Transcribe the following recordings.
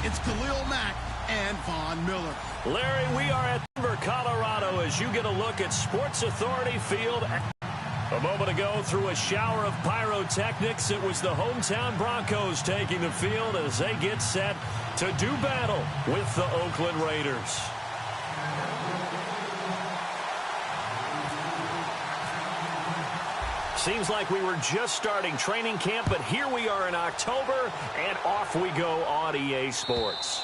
It's Khalil Mack and Von Miller. Larry, we are at Denver, Colorado, as you get a look at Sports Authority Field. A moment ago, through a shower of pyrotechnics, it was the hometown Broncos taking the field as they get set to do battle with the Oakland Raiders. Seems like we were just starting training camp, but here we are in October, and off we go on EA Sports.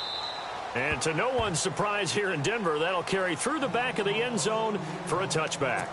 And to no one's surprise here in Denver, that'll carry through the back of the end zone for a touchback.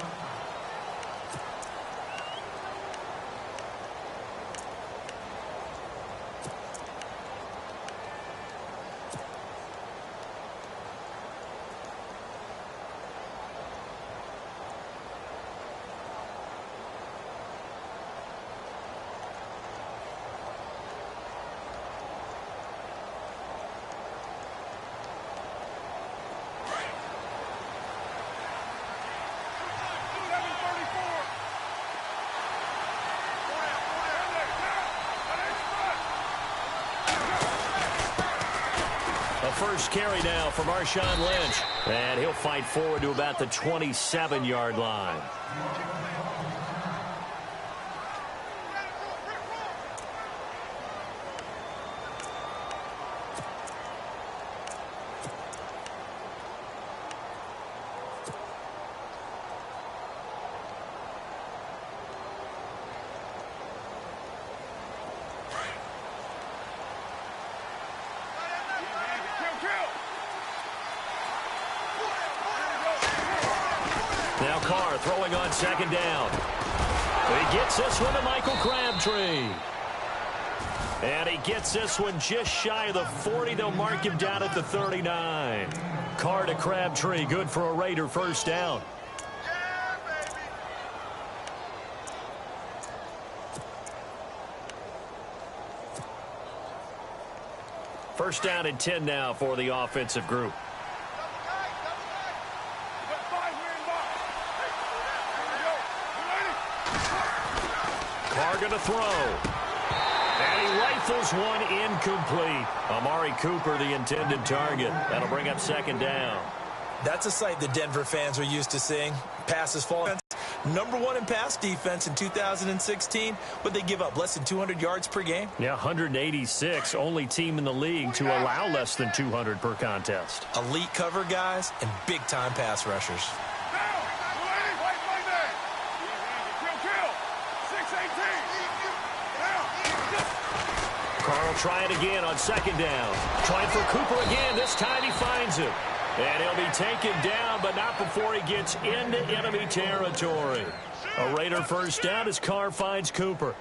First carry now for Marshawn Lynch. And he'll fight forward to about the 27-yard line. Now Carr throwing on second down. He gets this one to Michael Crabtree. And he gets this one just shy of the 40. They'll mark him down at the 39. Carr to Crabtree, good for a Raider first down. First down and 10 now for the offensive group. Carr going to throw. And he rifles one incomplete. Amari Cooper, the intended target. That'll bring up second down. That's a sight the Denver fans are used to seeing. Passes fall. #1 in pass defense in 2016, but they give up less than 200 yards per game. Yeah, 186. Only team in the league to allow less than 200 per contest. Elite cover guys and big-time pass rushers. Carl try it again on second down. Trying for Cooper again. This time he finds him. And he'll be taken down, but not before he gets into enemy territory. A Raider first down as Carr finds Cooper.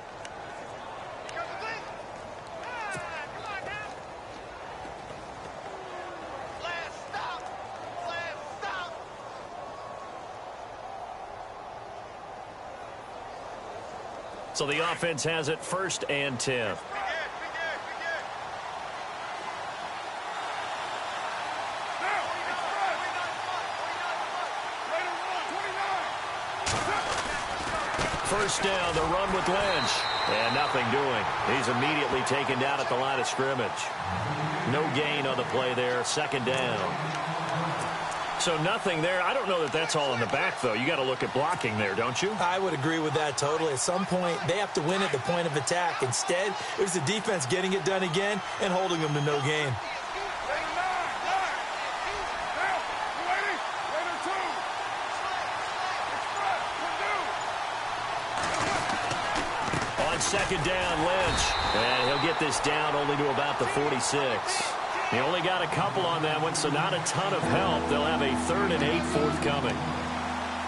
So the offense has it first and 10. First down, the run with Lynch. And nothing doing. He's immediately taken down at the line of scrimmage. No gain on the play there. Second down. So nothing there. I don't know that that's all in the back, though. You got to look at blocking there, don't you? I would agree with that totally. At some point, they have to win at the point of attack. Instead, it was the defense getting it done again and holding them to no gain. Second down, Lynch. And he'll get this down only to about the 46. He only got a couple on that one, so not a ton of help. They'll have a 3rd and 8 forthcoming.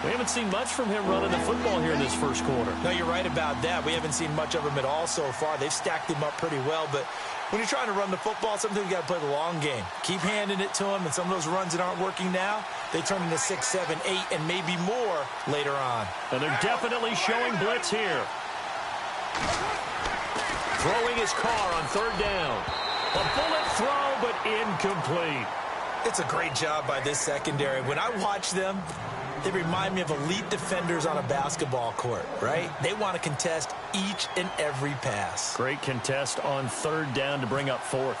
We haven't seen much from him running the football here in this first quarter. No, you're right about that. We haven't seen much of him at all so far. They've stacked him up pretty well, but when you're trying to run the football, sometimes you got to play the long game. Keep handing it to him, and some of those runs that aren't working now, they turn into 6, 7, 8, and maybe more later on. And they're definitely showing blitz here. Throwing his Carr on 3rd down. A bullet throw, but incomplete. It's a great job by this secondary. When I watch them, they remind me of elite defenders on a basketball court, right? They want to contest each and every pass. Great contest on 3rd down to bring up 4th.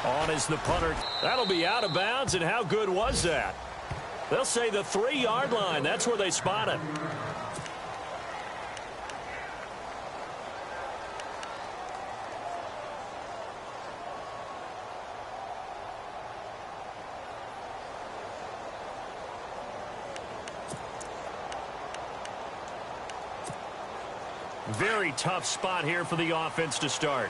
On is the punter. That'll be out of bounds, and how good was that? They'll say the 3-yard line. That's where they spot it. Very tough spot here for the offense to start.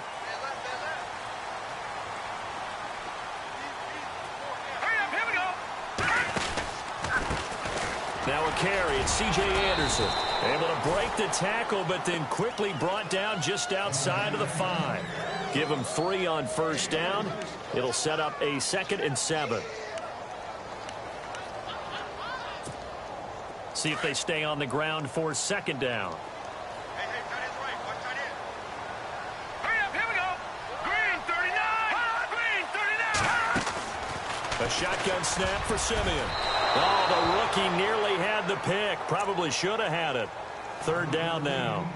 Now a carry. It's C.J. Anderson. Able to break the tackle, but then quickly brought down just outside of the 5. Give him 3 on first down. It'll set up a 2nd and 7. See if they stay on the ground for 2nd down. A shotgun snap for Simeon. Oh, the rookie nearly had the pick. Probably should have had it. 3rd down now.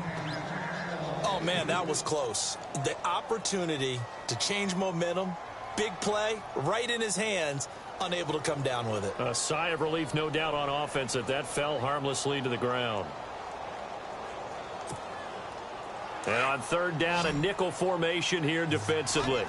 Oh, man, that was close. The opportunity to change momentum, big play, right in his hands, unable to come down with it. A sigh of relief, no doubt, on offense that fell harmlessly to the ground. And on 3rd down, a nickel formation here defensively.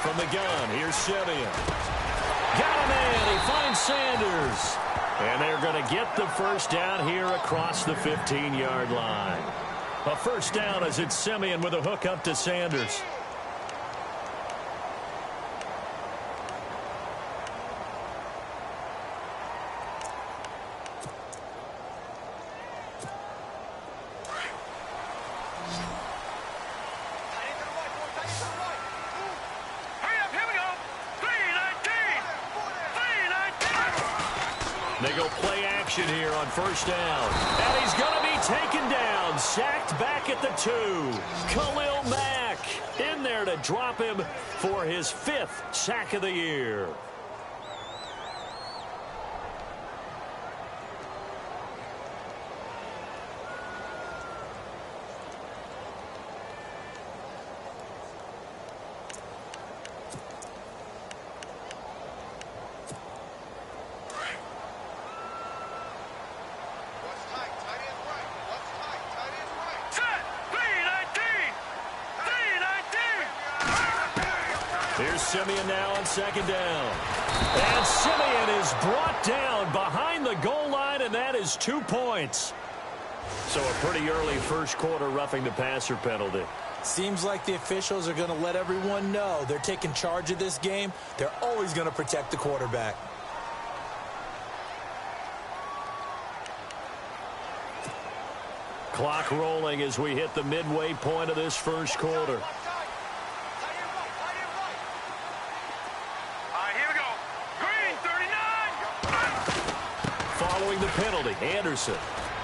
From the gun, here's Simeon. Got a man. He finds Sanders. And they're going to get the first down here across the 15-yard line. A first down as it's Simeon with a hook up to Sanders. They go play action here on first down. And he's going to be taken down. Sacked back at the 2. Khalil Mack in there to drop him for his 5th sack of the year. Here's Simeon now on 2nd down. And Simeon is brought down behind the goal line, and that is 2 points. So a pretty early first quarter roughing the passer penalty. Seems like the officials are going to let everyone know they're taking charge of this game. They're always going to protect the quarterback. Clock rolling as we hit the midway point of this first quarter. Following the penalty, Anderson.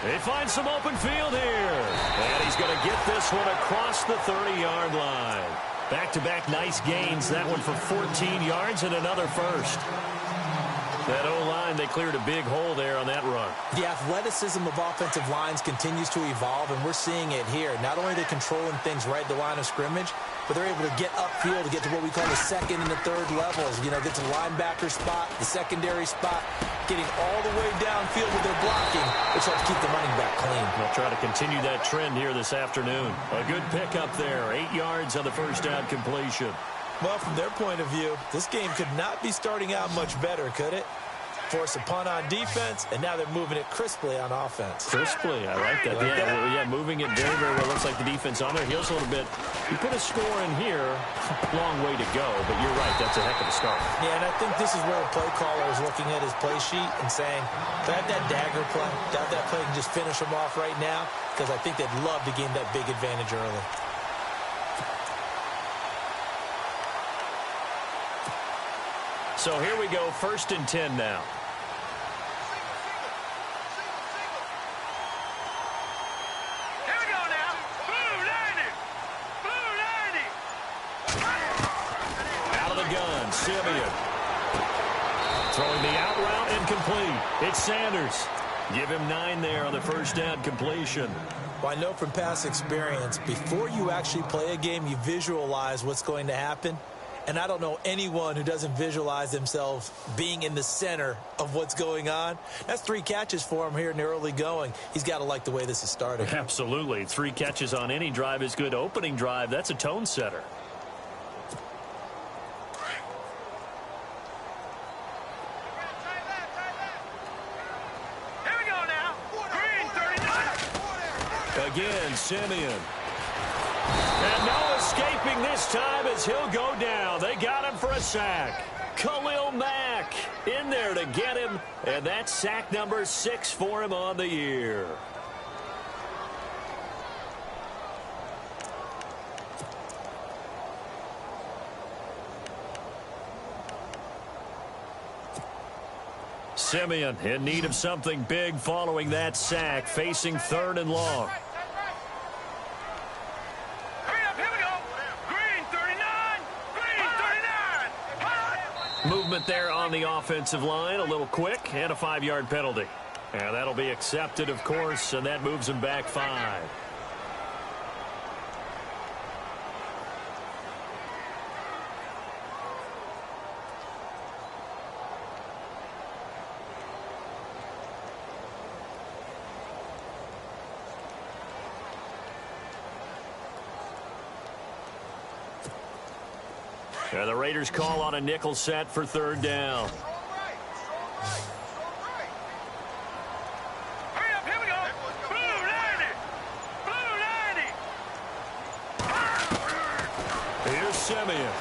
They find some open field here. And he's going to get this one across the 30-yard line. Back-to-back nice gains. That one for 14 yards and another first. That O-line, they cleared a big hole there on that run. The athleticism of offensive lines continues to evolve, and we're seeing it here. Not only are they controlling things right at the line of scrimmage, but they're able to get upfield to get to what we call the 2nd and the 3rd levels. You know, get to the linebacker spot, the secondary spot, getting all the way downfield with their blocking, which helps keep the running back clean. They'll try to continue that trend here this afternoon. A good pickup there, 8 yards on the first down completion. Well, from their point of view, this game could not be starting out much better, could it? Force a punt on defense, and now they're moving it crisply on offense. Crisply, I like that. Yeah, moving it very, very well. Looks like the defense on their heels a little bit. You put a score in here, long way to go, but you're right, that's a heck of a start. Yeah, and I think this is where the play caller is looking at his play sheet and saying, "Can I have that dagger play? Doubt that play can just finish them off right now," because I think they'd love to gain that big advantage early. So here we go, 1st and 10 now. Here we go now. Blue 90. Blue 90. Out of the gun, Simeon. Throwing the out route incomplete. It's Sanders. Give him 9 there on the first down completion. Well, I know from past experience, before you actually play a game, you visualize what's going to happen. And I don't know anyone who doesn't visualize themselves being in the center of what's going on. That's 3 catches for him here in the early going. He's got to like the way this is starting. Absolutely. 3 catches on any drive is good. Opening drive, that's a tone setter. Here we go now. Green 39. Again, Simeon. And no escaping this time as he'll go down. They got him for a sack. Khalil Mack in there to get him. And that's sack number 6 for him on the year. Simeon in need of something big following that sack, facing 3rd and long. Movement there on the offensive line, a little quick, and a 5-yard penalty. And that'll be accepted, of course, and that moves him back 5. And the Raiders call on a nickel set for 3rd down. Hurry up, here we go. Blue 90. Blue 90. Here's Simeon.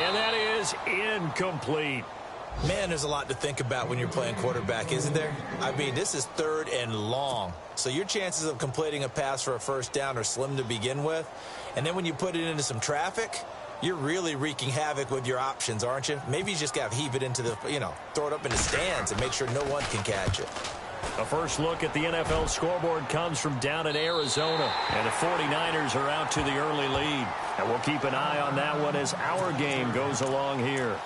And that is incomplete. Man, there's a lot to think about when you're playing quarterback, isn't there? I mean, this is 3rd and long. So your chances of completing a pass for a 1st down are slim to begin with. And then when you put it into some traffic, you're really wreaking havoc with your options, aren't you? Maybe you just got to heave it into the, throw it up in the stands and make sure no one can catch it. A first look at the NFL scoreboard comes from down in Arizona. And the 49ers are out to the early lead. And we'll keep an eye on that one as our game goes along here.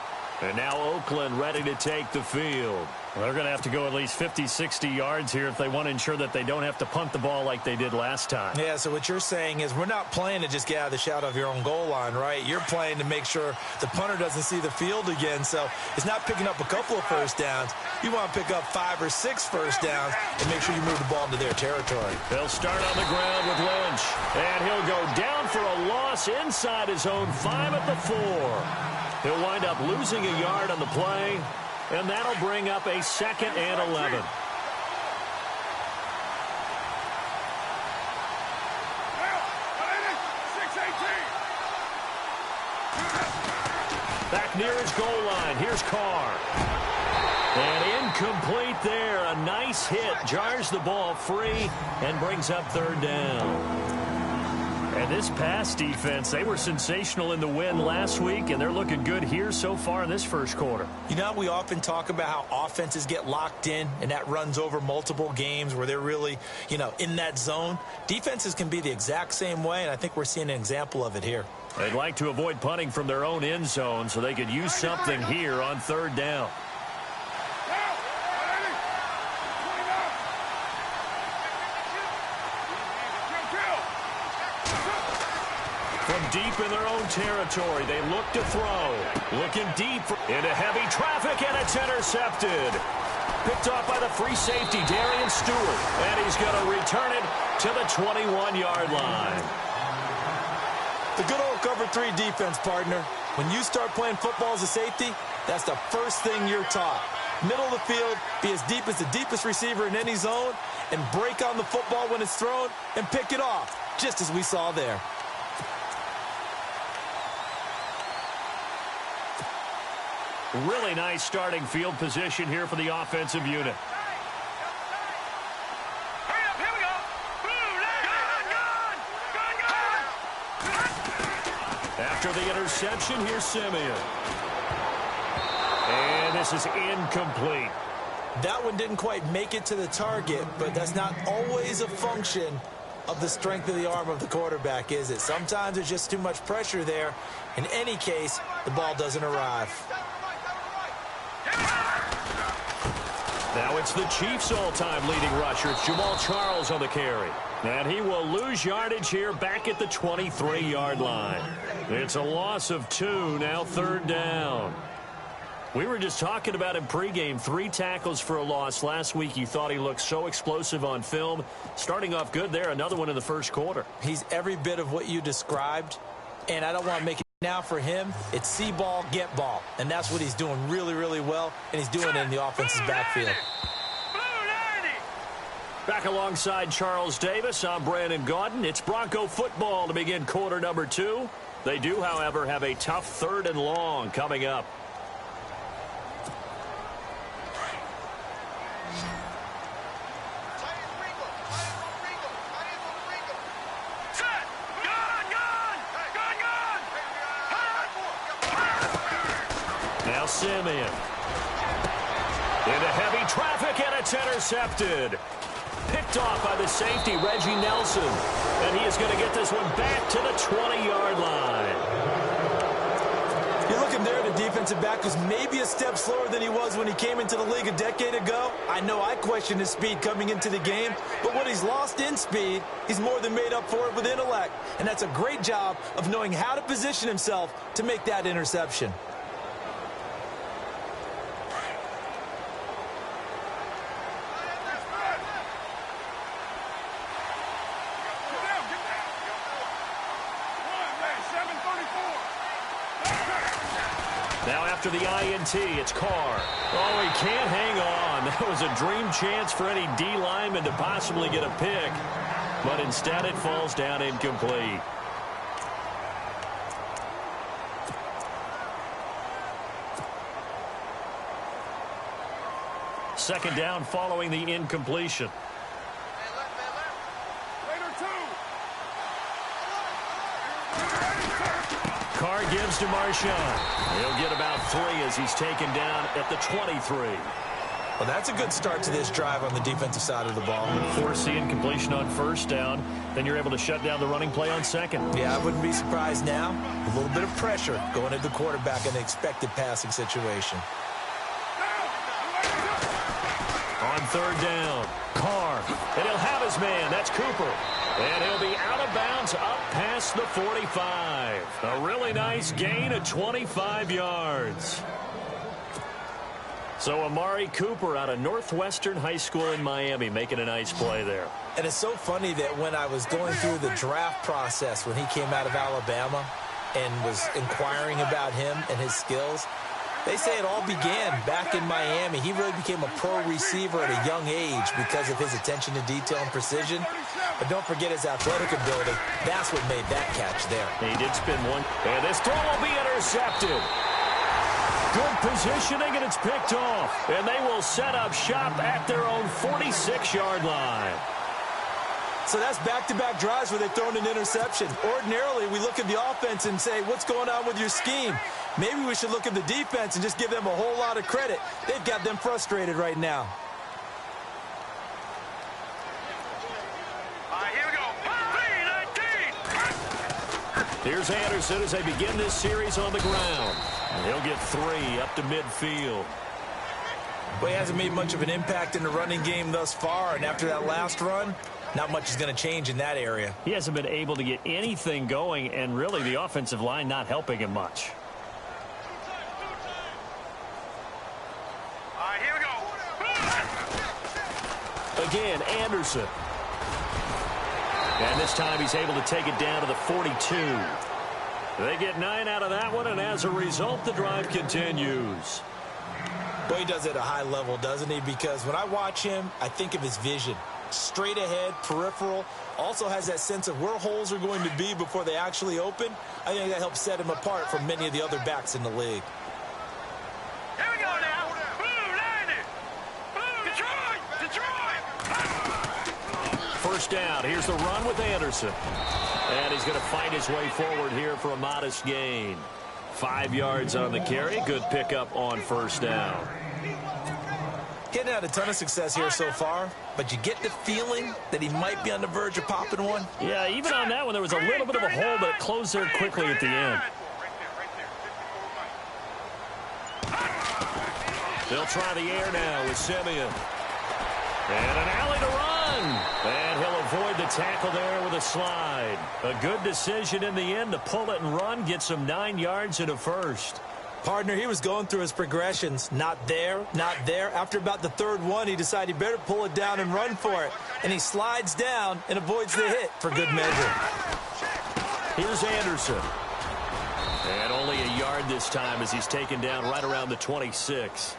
And now Oakland ready to take the field. Well, they're going to have to go at least 50, 60 yards here if they want to ensure that they don't have to punt the ball like they did last time. Yeah, so what you're saying is we're not playing to just get out of the shadow of your own goal line, right? You're playing to make sure the punter doesn't see the field again. So it's not picking up a couple of 1st downs. You want to pick up 5 or 6 1st downs and make sure you move the ball into their territory. They'll start on the ground with Lynch. And he'll go down for a loss inside his own 5 at the 4. He'll wind up losing a yard on the play, and that'll bring up a 2nd and 11. Back near his goal line, here's Carr. And incomplete there. A nice hit, jars the ball free, and brings up 3rd down. And this pass defense, they were sensational in the win last week, and they're looking good here so far in this first quarter. You know, we often talk about how offenses get locked in, and that runs over multiple games where they're really, in that zone. Defenses can be the exact same way, and I think we're seeing an example of it here. They'd like to avoid punting from their own end zone so they could use something here on 3rd down. From deep in their own territory, they look to throw. Looking deep into heavy traffic, and it's intercepted. Picked off by the free safety, Darian Stewart. And he's going to return it to the 21-yard line. The good old cover 3 defense, partner. When you start playing football as a safety, that's the first thing you're taught. Middle of the field, be as deep as the deepest receiver in any zone, and break on the football when it's thrown and pick it off, just as we saw there. Really nice starting field position here for the offensive unit. Hurry up, here we go. Blue 90. Gun. After the interception, here's Simeon. And this is incomplete. That one didn't quite make it to the target, but that's not always a function of the strength of the arm of the quarterback, is it? Sometimes there's just too much pressure there. In any case, the ball doesn't arrive. Now it's the Chiefs' all-time leading rusher. It's Jamal Charles on the carry. And he will lose yardage here back at the 23-yard line. It's a loss of 2, now 3rd down. We were just talking about him pregame, 3 tackles for a loss. Last week you thought he looked so explosive on film. Starting off good there, another one in the first quarter. He's every bit of what you described, and I don't want to make it now for him. It's see ball, get ball, and that's what he's doing really, really well, and he's doing it in the offense's backfield. Back alongside Charles Davis, I'm Brandon Gaudin. It's Bronco football to begin quarter number 2. They do, however, have a tough 3rd and long coming up. Now Simeon. Into heavy traffic, and it's intercepted. Picked off by the safety, Reggie Nelson. And he is going to get this one back to the 20-yard line. You're looking there, the defensive back was maybe a step slower than he was when he came into the league a decade ago. I know I questioned his speed coming into the game, but what he's lost in speed, he's more than made up for it with intellect. And that's a great job of knowing how to position himself to make that interception. Now after the INT, it's Carr. Oh, he can't hang on. That was a dream chance for any D lineman to possibly get a pick. But instead it falls down incomplete. Second down following the incompletion. Carr gives to Marshawn. He'll get about 3 as he's taken down at the 23. Well, that's a good start to this drive on the defensive side of the ball. Force the incompletion on 1st down. Then you're able to shut down the running play on 2nd. Yeah, I wouldn't be surprised now. A little bit of pressure going at the quarterback in the expected passing situation. On 3rd down, Carr. And he'll have his man. That's Cooper. And he'll be out of bounds up past the 45. A really nice gain of 25 yards. So Amari Cooper out of Northwestern High School in Miami making a nice play there. And it's so funny that when I was going through the draft process when he came out of Alabama and was inquiring about him and his skills, they say it all began back in Miami. He really became a pro receiver at a young age because of his attention to detail and precision. But don't forget his athletic ability. That's what made that catch there. He did spin one. And this throw will be intercepted. Good positioning, and it's picked off. And they will set up shop at their own 46-yard line. So that's back-to-back drives where they've thrown an interception. Ordinarily, we look at the offense and say, what's going on with your scheme? Maybe we should look at the defense and just give them a whole lot of credit. They've got them frustrated right now. All right, here we go. Here's Anderson as they begin this series on the ground. And he'll get 3 up to midfield. Well, he hasn't made much of an impact in the running game thus far, and after that last run, not much is going to change in that area. He hasn't been able to get anything going, and really the offensive line not helping him much. All right, here we go. Again, Anderson. And this time he's able to take it down to the 42. They get 9 out of that one, and as a result, the drive continues. Well, he does it at a high level, doesn't he? Because when I watch him, I think of his vision. Straight ahead, peripheral, also has that sense of where holes are going to be before they actually open. I think that helps set him apart from many of the other backs in the league. Here we go now. Blue, landed. Blue, Detroit. First down. Here's the run with Anderson. And he's going to fight his way forward here for a modest gain. 5 yards on the carry. Good pickup on first down. Getting out a ton of success here so far, but you get the feeling that he might be on the verge of popping one. Yeah, even on that one, there was a little bit of a hole, but it closed there quickly at the end. They'll try the air now with Simeon. And an alley to run. And he'll avoid the tackle there with a slide. A good decision in the end to pull it and run, get some 9 yards and a first. Partner, he was going through his progressions. Not there, not there. After about the third one, he decided he better pull it down and run for it. And he slides down and avoids the hit for good measure. Here's Anderson. And only a yard this time as he's taken down right around the 26.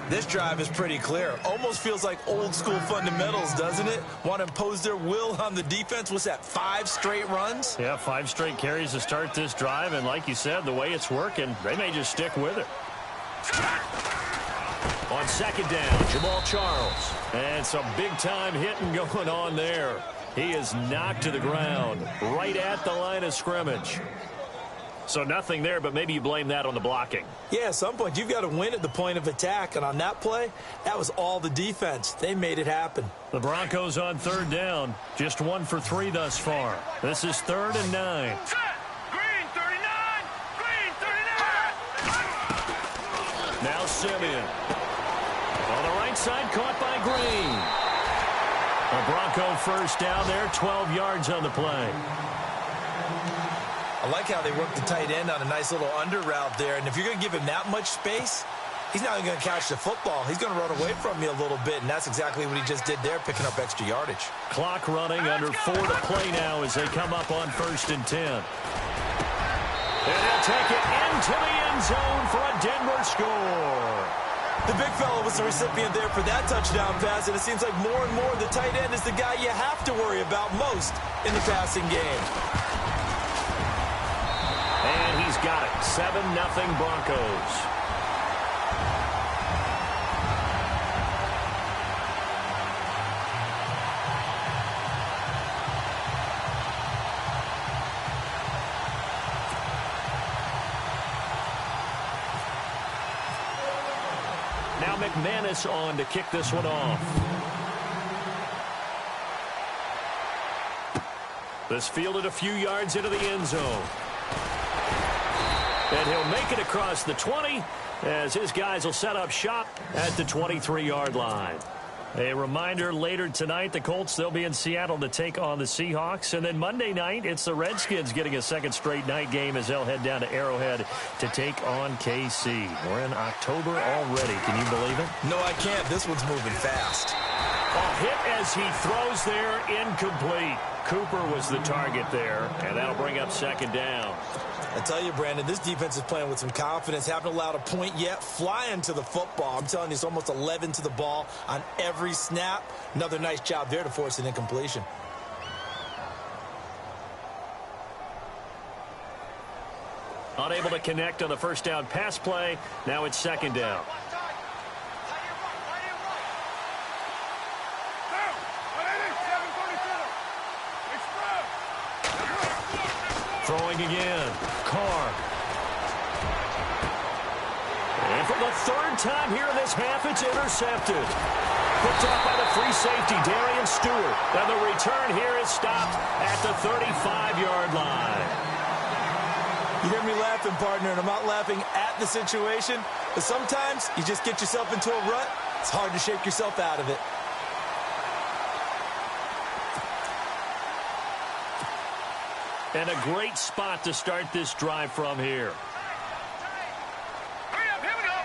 This drive is pretty clear. Almost feels like old school fundamentals, doesn't it? Want to impose their will on the defense. What's that, 5 straight runs? Yeah, 5 straight carries to start this drive. And like you said, the way it's working, they may just stick with it. On second down, Jamal Charles. And some big-time hitting going on there. He is knocked to the ground right at the line of scrimmage. So nothing there, but maybe you blame that on the blocking. Yeah, at some point, you've got to win at the point of attack. And on that play, that was all the defense. They made it happen. The Broncos on third down. Just 1 for 3 thus far. This is 3rd and 9. Green 39! Green 39! Now Simeon. On the right side, caught by Green. A Bronco first down there, 12 yards on the play. I like how they work the tight end on a nice little under route there. And if you're going to give him that much space, he's not even going to catch the football. He's going to run away from you a little bit, and that's exactly what he just did there, picking up extra yardage. Clock running, under 4 to play now as they come up on 1st and 10. And they'll take it into the end zone for a Denver score. The big fella was the recipient there for that touchdown pass, and it seems like more and more the tight end is the guy you have to worry about most in the passing game. And he's got it. 7-0 Broncos. Now McManus on to kick this one off. This fielded a few yards into the end zone. And he'll make it across the 20 as his guys will set up shop at the 23-yard line. A reminder, later tonight, the Colts, they'll be in Seattle to take on the Seahawks. And then Monday night, it's the Redskins getting a second straight night game as they'll head down to Arrowhead to take on KC. We're in October already. Can you believe it? No, I can't. This one's moving fast. A hit as he throws there, incomplete. Cooper was the target there, and that'll bring up second down. I tell you, Brandon, this defense is playing with some confidence. Haven't allowed a point yet. Flying to the football. I'm telling you, it's almost 11 to the ball on every snap. Another nice job there to force an incompletion. Unable to connect on the first down pass play. Now it's second down. Throwing again. Carr. And for the 3rd time here in this half, it's intercepted. Picked up by the free safety, Darian Stewart. And the return here is stopped at the 35-yard line. You hear me laughing, partner, and I'm not laughing at the situation, but sometimes you just get yourself into a rut. It's hard to shake yourself out of it. And a great spot to start this drive from here. Hurry up, here we go.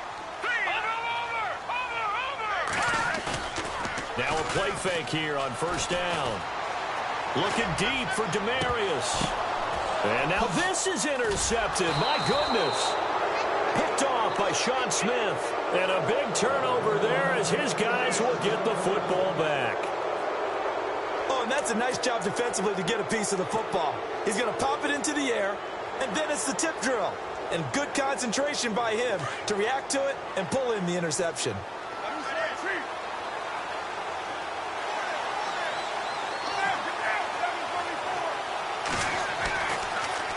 Over. Now a play fake here on first down. Looking deep for Demarius. And now this is intercepted. My goodness. Picked off by Sean Smith. And a big turnover there as his guys will get the football back. Oh, and that's a nice job defensively to get a piece of the football. He's going to pop it into the air, and then it's the tip drill. And good concentration by him to react to it and pull in the interception.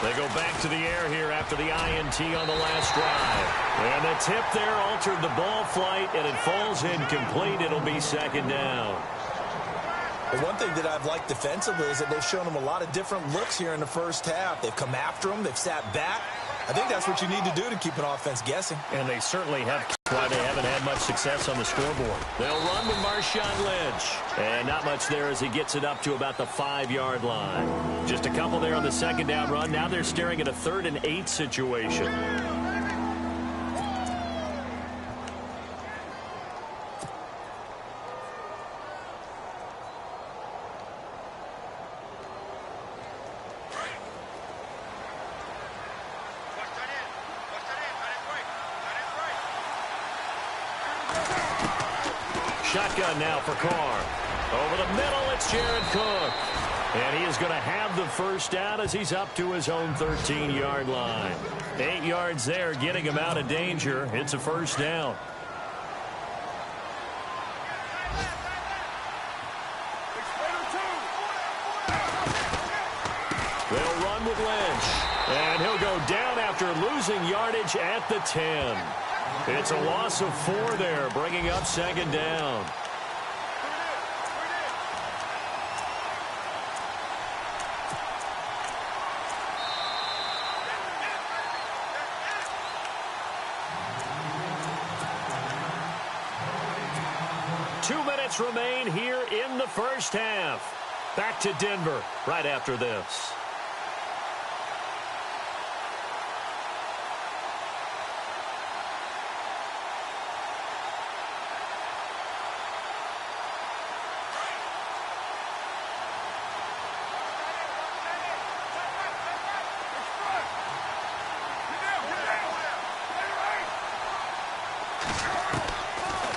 They go back to the air here after the INT on the last drive. And the tip there altered the ball flight, and it falls incomplete. It'll be second down. But one thing that I've liked defensively is that they've shown him a lot of different looks here in the first half. They've come after him. They've sat back. I think that's what you need to do to keep an offense guessing. And they certainly have. Why they haven't had much success on the scoreboard. They'll run with Marshawn Lynch. And not much there as he gets it up to about the 5-yard line. Just a couple there on the second down run. Now they're staring at a 3rd and 8 situation. Shotgun now for Carr. Over the middle, it's Jared Cook. And he is going to have the first down as he's up to his own 13-yard line. 8 yards there, getting him out of danger. It's a first down. They'll run with Lynch. And he'll go down after losing yardage at the 10. It's a loss of 4 there, bringing up second down. Two minutes remain here in the first half. Back to Denver right after this.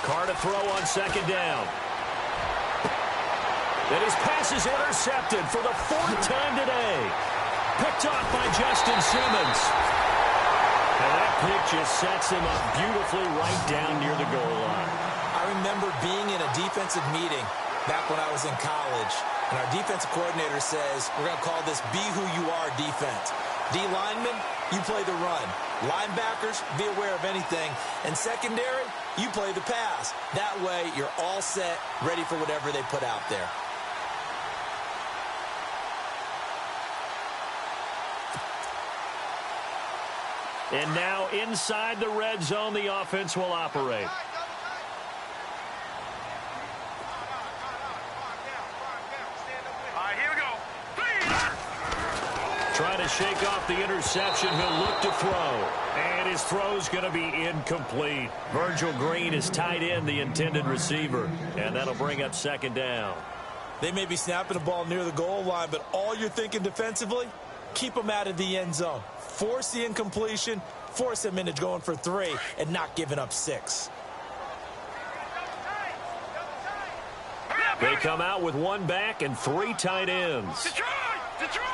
Carr to throw on second down. And his pass is intercepted for the 4th time today. Picked off by Justin Simmons. And that pick just sets him up beautifully right down near the goal line. I remember being in a defensive meeting back when I was in college, and our defensive coordinator says, we're going to call this Be Who You Are defense. D linemen, you play the run. Linebackers, be aware of anything. And secondary, you play the pass. That way, you're all set, ready for whatever they put out there. And now inside the red zone, the offense will operate. Trying to shake off the interception. He'll look to throw. And his throw's going to be incomplete. Virgil Green is tied in the intended receiver. And that'll bring up second down. They may be snapping the ball near the goal line, but all you're thinking defensively, keep them out of the end zone. Force the incompletion, force them into going for 3, and not giving up 6. They come out with 1 back and 3 tight ends. Detroit! Detroit!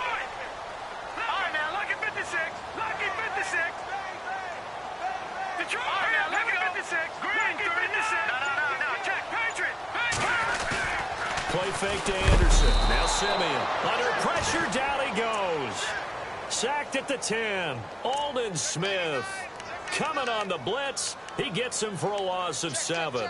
All right, now, lucky 56. Lucky 56. Detroit! All right, now, lucky 56. Green, 56. No. Check. Patriot. Play fake to Anderson. Now Simeon. Under pressure, down he goes. Sacked at the 10. Aldon Smith coming on the blitz. He gets him for a loss of 7.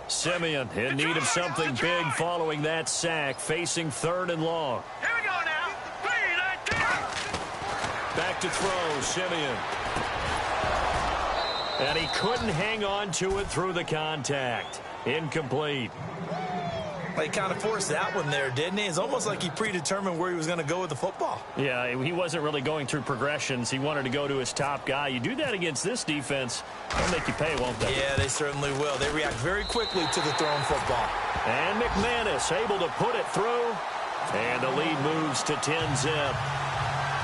Simeon in need of something big following that sack, facing 3rd and long. Here we go now. Back to throw, Simeon. And he couldn't hang on to it through the contact. Incomplete. Well, he kind of forced that one there, didn't he? It's almost like he predetermined where he was going to go with the football. Yeah, he wasn't really going through progressions. He wanted to go to his top guy. You do that against this defense, they'll make you pay, won't they? Yeah, they certainly will. They react very quickly to the thrown football. And McManus able to put it through. And the lead moves to 10-zip.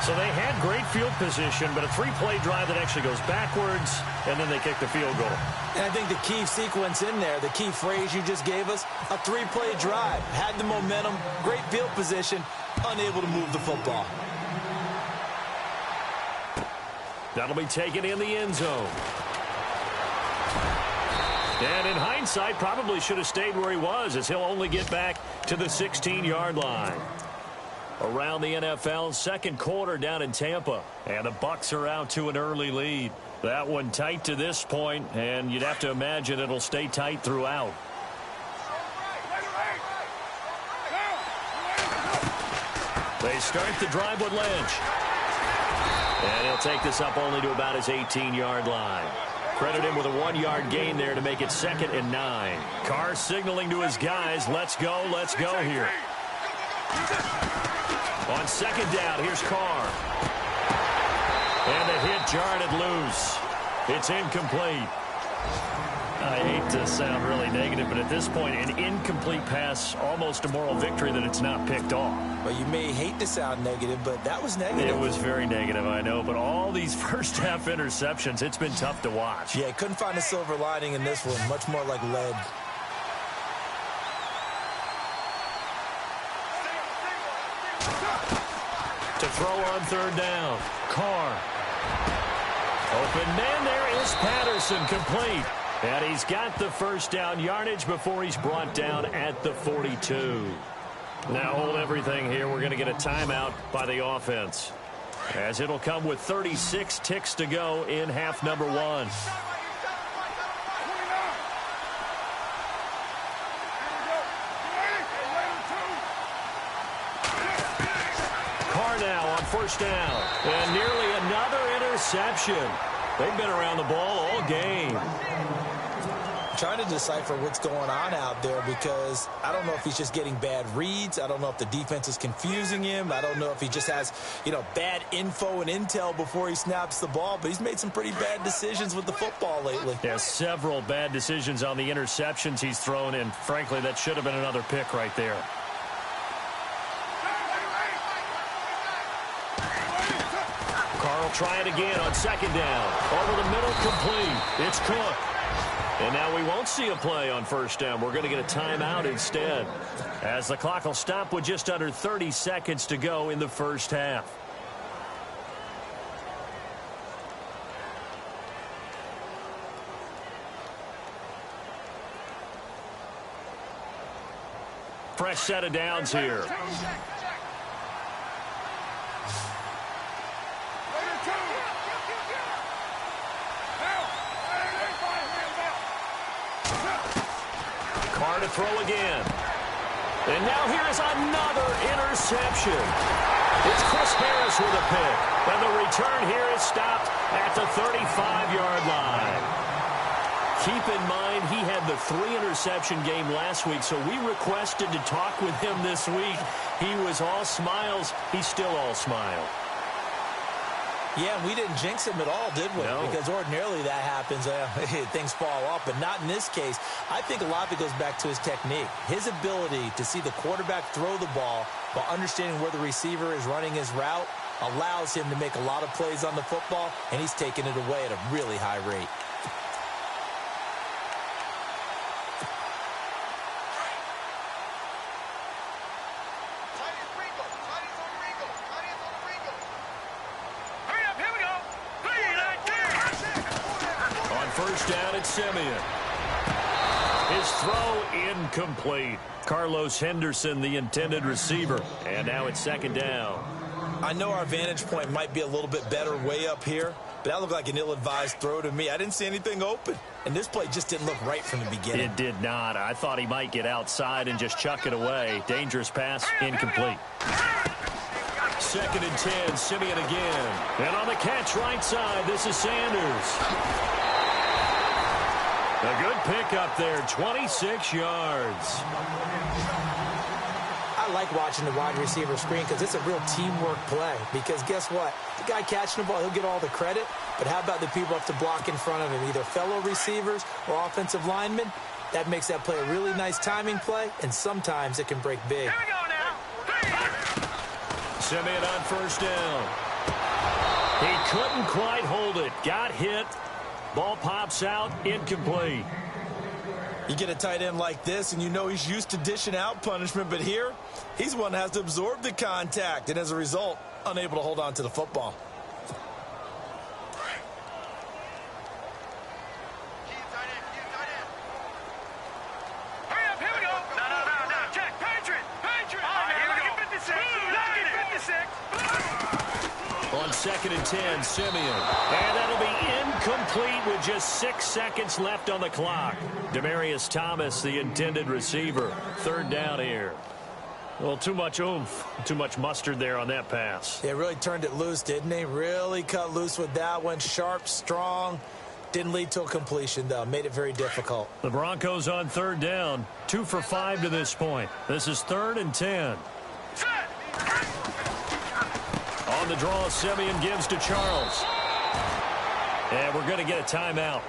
So they had great field position, but a 3-play drive that actually goes backwards, and then they kick the field goal. And I think the key sequence in there, the key phrase you just gave us, a 3-play drive. Had the momentum, great field position, unable to move the football. That'll be taken in the end zone. And in hindsight, probably should have stayed where he was, as he'll only get back to the 16-yard line. Around the NFL, second quarter down in Tampa. And the Bucs are out to an early lead. That one tight to this point, and you'd have to imagine it'll stay tight throughout. They start the drive with Lynch. And he'll take this up only to about his 18-yard line. Credit him with a 1-yard gain there to make it 2nd and 9. Carr signaling to his guys, let's go here. On 2nd down, here's Carr. And the hit jarred it loose. It's incomplete. I hate to sound really negative, but at this point, an incomplete pass, almost a moral victory that it's not picked off. Well, you may hate to sound negative, but that was negative. It was very negative, I know, but all these first-half interceptions, it's been tough to watch. Yeah, couldn't find a silver lining in this one, much more like lead. To throw on 3rd down, Carr. Open man, there is Patterson, complete. And he's got the first down yardage before he's brought down at the 42. Now hold everything here. We're going to get a timeout by the offense, as it'll come with 36 ticks to go in half number 1. Carr now on 1st down. And nearly another interception. They've been around the ball all game. Trying to decipher what's going on out there, because I don't know if he's just getting bad reads. I don't know if the defense is confusing him. I don't know if he just has, bad info and intel before he snaps the ball, but he's made some pretty bad decisions with the football lately. Yeah, several bad decisions on the interceptions he's thrown, and frankly, that should have been another pick right there. Carr will try it again on 2nd down. Over the middle, complete. It's Cook. And now we won't see a play on 1st down. We're going to get a timeout instead, as the clock will stop with just under 30 seconds to go in the first half. Fresh set of downs here. Carr to throw again. And now here is another interception. It's Chris Harris with a pick. And the return here is stopped at the 35-yard line. Keep in mind, he had the 3-interception game last week, so we requested to talk with him this week. He was all smiles. He's still all smile. Yeah, we didn't jinx him at all, did we? No. Because ordinarily that happens. Things fall off, but not in this case. I think a lot of it goes back to his technique. His ability to see the quarterback throw the ball while understanding where the receiver is running his route allows him to make a lot of plays on the football, and he's taking it away at a really high rate. Down at Simeon. His throw incomplete. Carlos Henderson, the intended receiver. And now it's 2nd down. I know our vantage point might be a little bit better way up here, but that looked like an ill-advised throw to me. I didn't see anything open, and this play just didn't look right from the beginning. It did not. I thought he might get outside and just chuck it away. Dangerous pass, incomplete. 2nd and 10, Simeon again. And on the catch right side, this is Sanders. A good pick up there, 26 yards. I like watching the wide receiver screen because it's a real teamwork play. Because guess what? The guy catching the ball, he'll get all the credit. But how about the people have to block in front of him, either fellow receivers or offensive linemen? That makes that play a really nice timing play, and sometimes it can break big. Here we go now. Simeon on 1st down. He couldn't quite hold it. Got hit. Ball pops out, incomplete. You get a tight end like this, and you know he's used to dishing out punishment, but here, he's one that has to absorb the contact, and as a result, unable to hold on to the football. 2nd and 10, Simeon. And that'll be incomplete with just 6 seconds left on the clock. Demaryius Thomas, the intended receiver. 3rd down here. Well, too much oomph, too much mustard there on that pass. They really turned it loose, didn't they? Really cut loose with that one. Sharp, strong. Didn't lead to a completion, though. Made it very difficult. The Broncos on 3rd down. 2 for 5 to this point. This is 3rd and 10. On the draw, Simeon gives to Charles. And we're going to get a timeout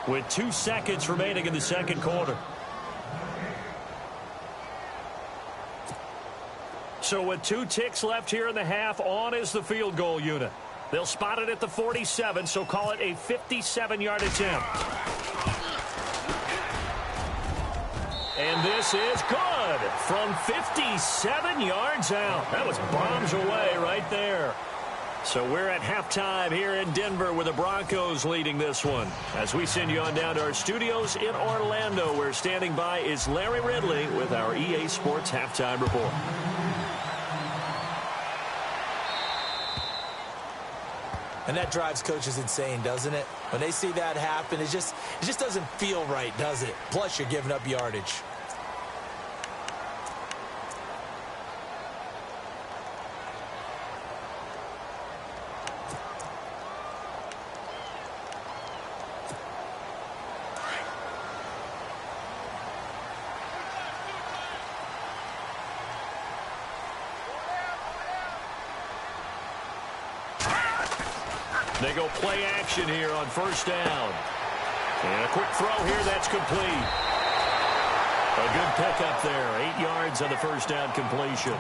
with 2 seconds remaining in the 2nd quarter. So with 2 ticks left here in the half, on is the field goal unit. They'll spot it at the 47, so call it a 57-yard attempt. And this is good from 57 yards out. That was bombs away right there. So we're at halftime here in Denver with the Broncos leading this one. As we send you on down to our studios in Orlando, where standing by is Larry Ridley with our EA Sports Halftime Report. And that drives coaches insane, doesn't it? When they see that happen, it just doesn't feel right, does it? Plus, you're giving up yardage. They go play action here on 1st down. And a quick throw here, that's complete. A good pickup there. 8 yards on the 1st down completion.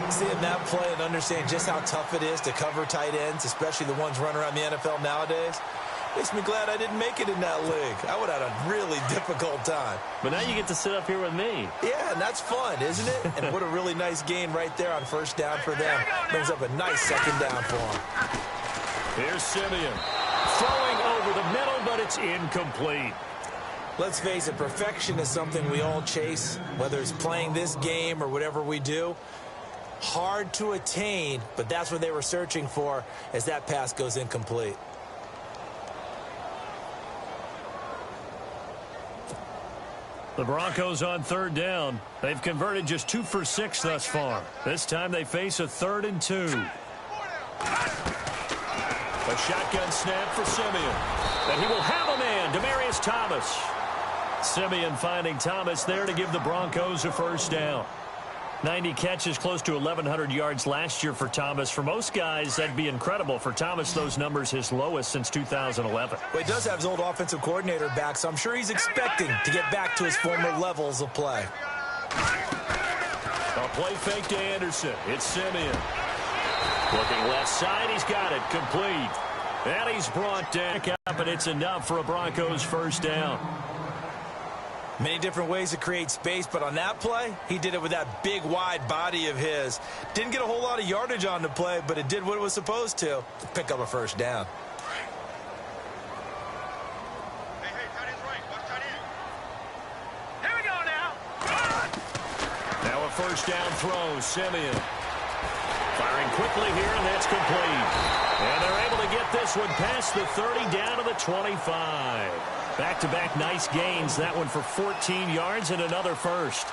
Seeing that play and understanding just how tough it is to cover tight ends, especially the ones running around the NFL nowadays, makes me glad I didn't make it in that league. I would have had a really difficult time. But now you get to sit up here with me. Yeah, and that's fun, isn't it? And what a really nice gain right there on 1st down for them. Brings up a nice 2nd down for them. Here's Simeon. Throwing over the middle, but it's incomplete. Let's face it, perfection is something we all chase, whether it's playing this game or whatever we do. Hard to attain, but that's what they were searching for as that pass goes incomplete. The Broncos on 3rd down. They've converted just 2 for 6 thus far. This time they face a 3rd and 2. A shotgun snap for Simeon. And he will have a man, Demaryius Thomas. Simeon finding Thomas there to give the Broncos a 1st down. 90 catches, close to 1,100 yards last year for Thomas. For most guys, that'd be incredible. For Thomas, those numbers his lowest since 2011. Well, he does have his old offensive coordinator back, so I'm sure he's expecting to get back to his former levels of play. A play fake to Anderson. It's Simeon. Looking left side, he's got it, complete. And he's brought down up, and it's enough for a Broncos 1st down. Many different ways to create space, but on that play, he did it with that big, wide body of his. Didn't get a whole lot of yardage on the play, but it did what it was supposed to pick up a 1st down. Hey, tight end's right. Watch tight end. Here we go now. Now a 1st down throw, Simeon. Firing quickly here, and that's complete. And they're able to get this one past the 30 down to the 25. Back-to-back nice gains. That one for 14 yards and another 1st.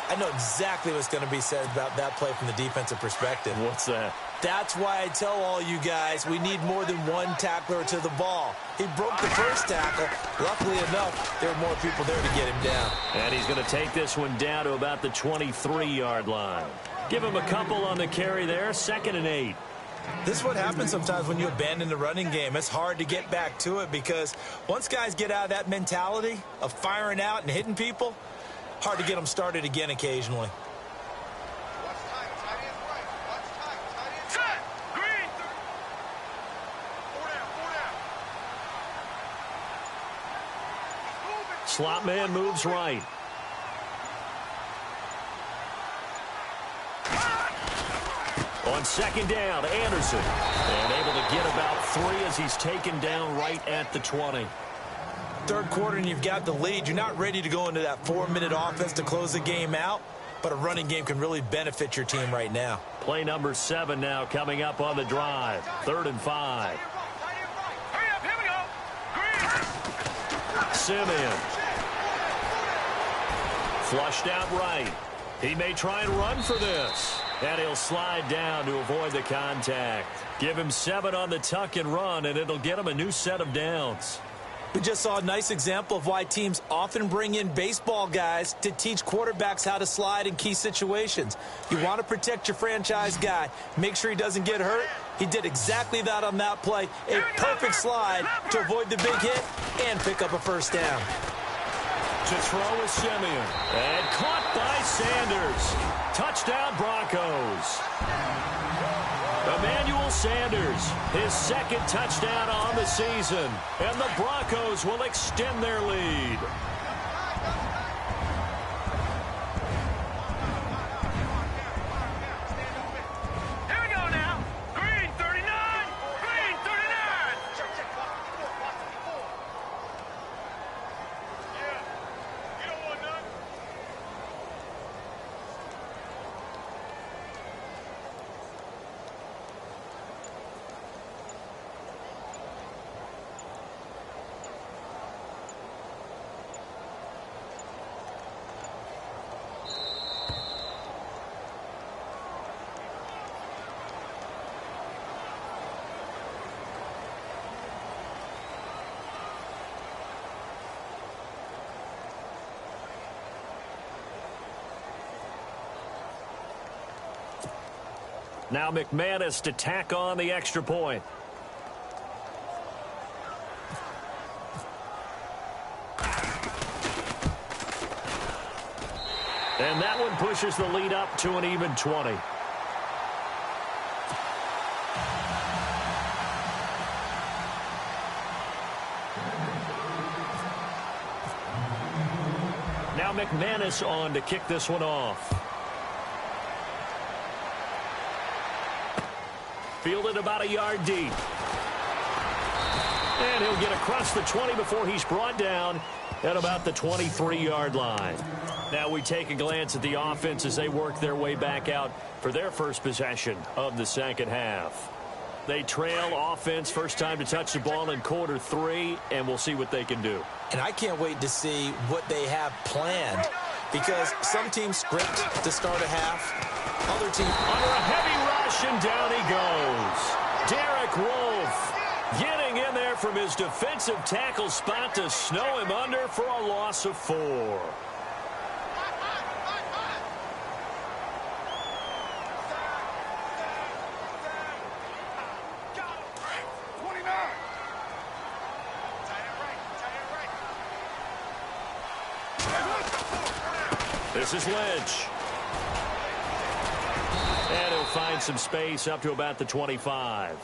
I know exactly what's going to be said about that play from the defensive perspective. What's that? That's why I tell all you guys we need more than one tackler to the ball. He broke the 1st tackle. Luckily enough, there were more people there to get him down. And he's going to take this one down to about the 23-yard line. Give him a couple on the carry there. 2nd and 8. This is what happens sometimes when you abandon the running game. It's hard to get back to it because once guys get out of that mentality of firing out and hitting people, hard to get them started again occasionally. Watch tight. Tight end's right. Watch tight. Tight end's set. Green. 4 down. Slot man moves right. On 2nd down, Anderson. And able to get about 3 as he's taken down right at the 20. 3rd quarter and you've got the lead. You're not ready to go into that 4-minute offense to close the game out. but a running game can really benefit your team right now. Play number 7 now coming up on the drive. 3rd and 5. Hurry up, here we go. Green. Simeon. Flushed out right. He may try and run for this. And he'll slide down to avoid the contact. Give him 7 on the tuck and run, and it'll get him a new set of downs. We just saw a nice example of why teams often bring in baseball guys to teach quarterbacks how to slide in key situations. You want to protect your franchise guy. Make sure he doesn't get hurt. He did exactly that on that play. A perfect slide to avoid the big hit and pick up a first down. To throw is Simeon. And caught by Sanders. Touchdown, Broncos. Emmanuel Sanders, his 2nd touchdown on the season. And the Broncos will extend their lead. Here we go now. Green 39. Green 39. Yeah. You don't want none? Now McManus to tack on the extra point. And that one pushes the lead up to an even 20. Now McManus on to kick this one off. Fielded about a yard deep. And he'll get across the 20 before he's brought down at about the 23-yard line. Now we take a glance at the offense as they work their way back out for their first possession of the second half. They trail offense, first time to touch the ball in quarter 3, and we'll see what they can do. And I can't wait to see what they have planned, because some teams script to start a half. Other teams under a heavy rush, and down he goes. Derek Wolfe getting in there from his defensive tackle spot to snow him under for a loss of 4. This is Lynch. And he'll find some space up to about the 25.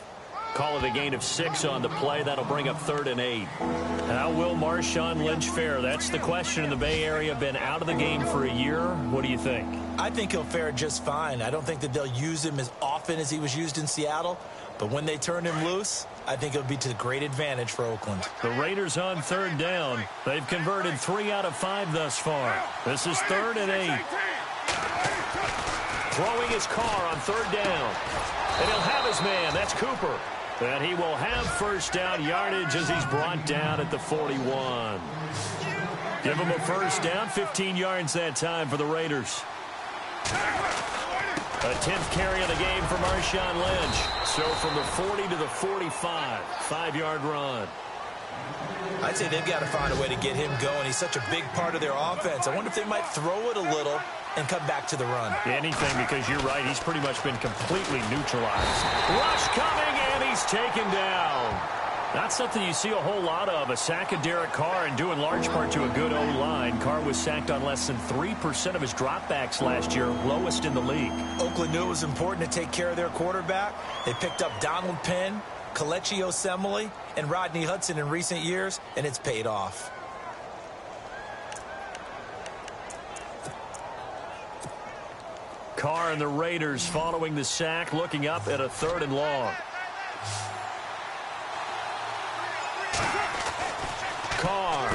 Call it a gain of 6 on the play. That'll bring up 3rd and 8. How will Marshawn Lynch fare? That's the question in the Bay Area. Been out of the game for a year. What do you think? I think he'll fare just fine. I don't think that they'll use him as often as he was used in Seattle. But when they turn him loose, I think it'll be to great advantage for Oakland. The Raiders on 3rd down. They've converted 3 out of 5 thus far. This is 3rd and 8. Throwing his car on 3rd down. And he'll have his man. That's Cooper. And he will have first down yardage as he's brought down at the 41. Give him a first down. 15 yards that time for the Raiders. A 10th carry of the game for Marshawn Lynch. So from the 40 to the 45, 5-yard run. I'd say they've got to find a way to get him going. He's such a big part of their offense. I wonder if they might throw it a little and come back to the run. Anything, because you're right. He's pretty much been completely neutralized. Rush coming, and he's taken down. Not something you see a whole lot of. A sack of Derek Carr, and due in large part to a good O-line. Carr was sacked on less than 3% of his dropbacks last year, lowest in the league. Oakland knew it was important to take care of their quarterback. They picked up Donald Penn, Kelechi Osemele, and Rodney Hudson in recent years, and it's paid off. Carr and the Raiders following the sack, looking up at a 3rd and long. Carr.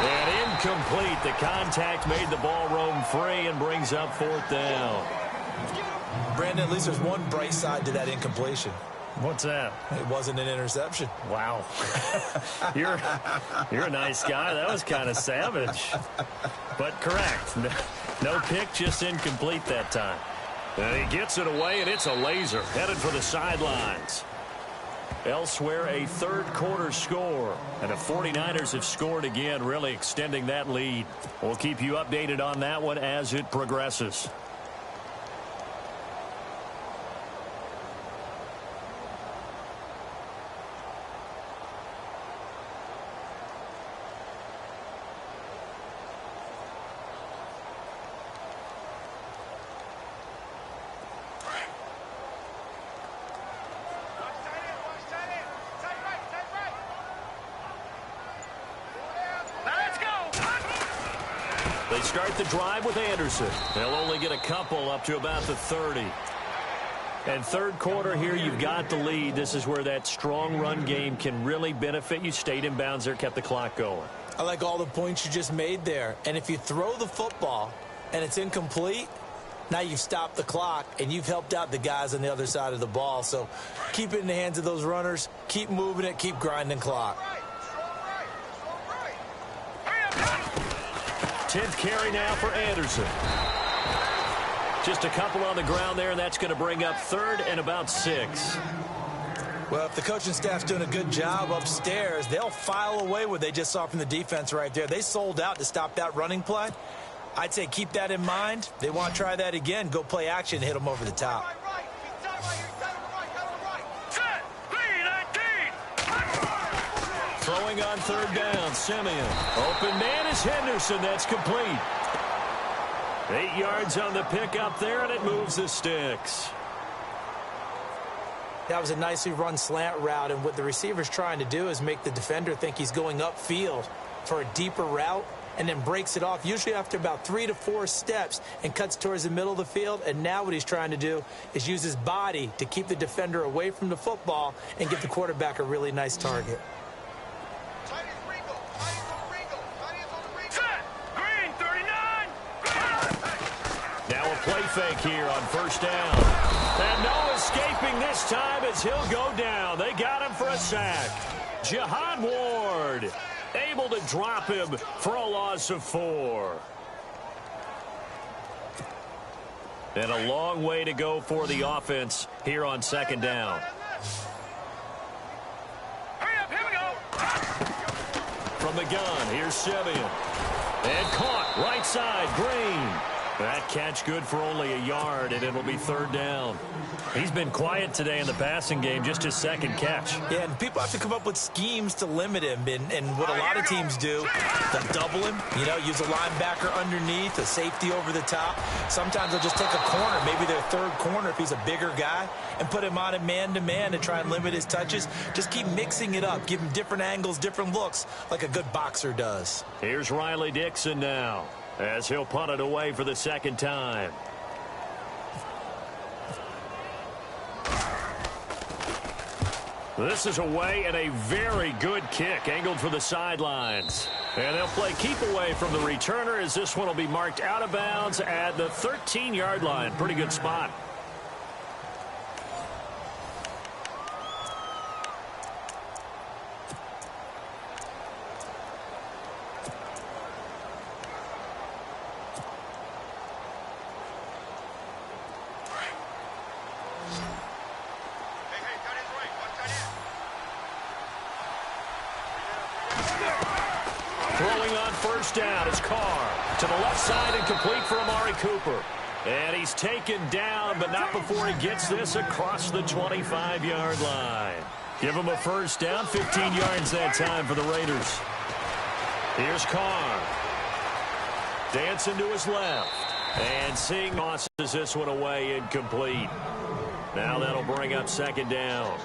And Incomplete. The contact made the ball roam free and brings up 4th down. Brandon, at least there's one bright side to that incompletion. What's that? It wasn't an interception. Wow. You're a nice guy. That was kind of savage. But correct. No pick, just incomplete that time. And he gets it away, and it's a laser headed for the sidelines. Elsewhere, a third-quarter score. And the 49ers have scored again, really extending that lead. We'll keep you updated on that one as it progresses. They start the drive with Anderson. They'll only get a couple up to about the 30. And third quarter here, you've got the lead. This is where that strong run game can really benefit you. Stayed in bounds there, kept the clock going. I like all the points you just made there. And if you throw the football and it's incomplete, now you've stopped the clock and you've helped out the guys on the other side of the ball. So keep it in the hands of those runners. Keep moving it. Keep grinding clock. 10th carry now for Anderson. Just a couple on the ground there, and that's going to bring up 3rd and about 6. Well, if the coaching staff's doing a good job upstairs, they'll file away what they just saw from the defense right there. They sold out to stop that running play. I'd say keep that in mind. They want to try that again. Go play action and hit them over the top. Throwing on 3rd down, Simeon. Open man is Henderson. That's complete. 8 yards on the pickup there, and it moves the sticks. That was a nicely run slant route, and what the receiver's trying to do is make the defender think he's going upfield for a deeper route and then breaks it off, usually after about 3 to 4 steps, and cuts towards the middle of the field. And now what he's trying to do is use his body to keep the defender away from the football and give the quarterback a really nice target. Play fake here on 1st down. And no escaping this time as he'll go down. They got him for a sack. Jihad Ward able to drop him for a loss of 4. And a long way to go for the offense here on 2nd down. Hurry up, here we go. From the gun, here's Simeon. And caught right side, Green. That catch good for only a yard, and it'll be 3rd down. He's been quiet today in the passing game, just his 2nd catch. Yeah, and people have to come up with schemes to limit him, and what a lot of teams do, they'll double him, use a linebacker underneath, a safety over the top. Sometimes they'll just take a corner, maybe their 3rd corner if he's a bigger guy, and put him on a man-to-man to try and limit his touches. Just keep mixing it up, give him different angles, different looks, like a good boxer does. Here's Riley Dixon now, as he'll punt it away for the 2nd time. This is away and a very good kick angled for the sidelines. And they'll play keep away from the returner as this one will be marked out of bounds at the 13-yard line. Pretty good spot. Throwing on 1st down is Carr. To the left side and complete for Amari Cooper. And he's taken down, but not before he gets this across the 25-yard line. Give him a 1st down, 15 yards that time for the Raiders. Here's Carr. Dancing to his left. And seeing tosses this one away, incomplete. Now that'll bring up 2nd down.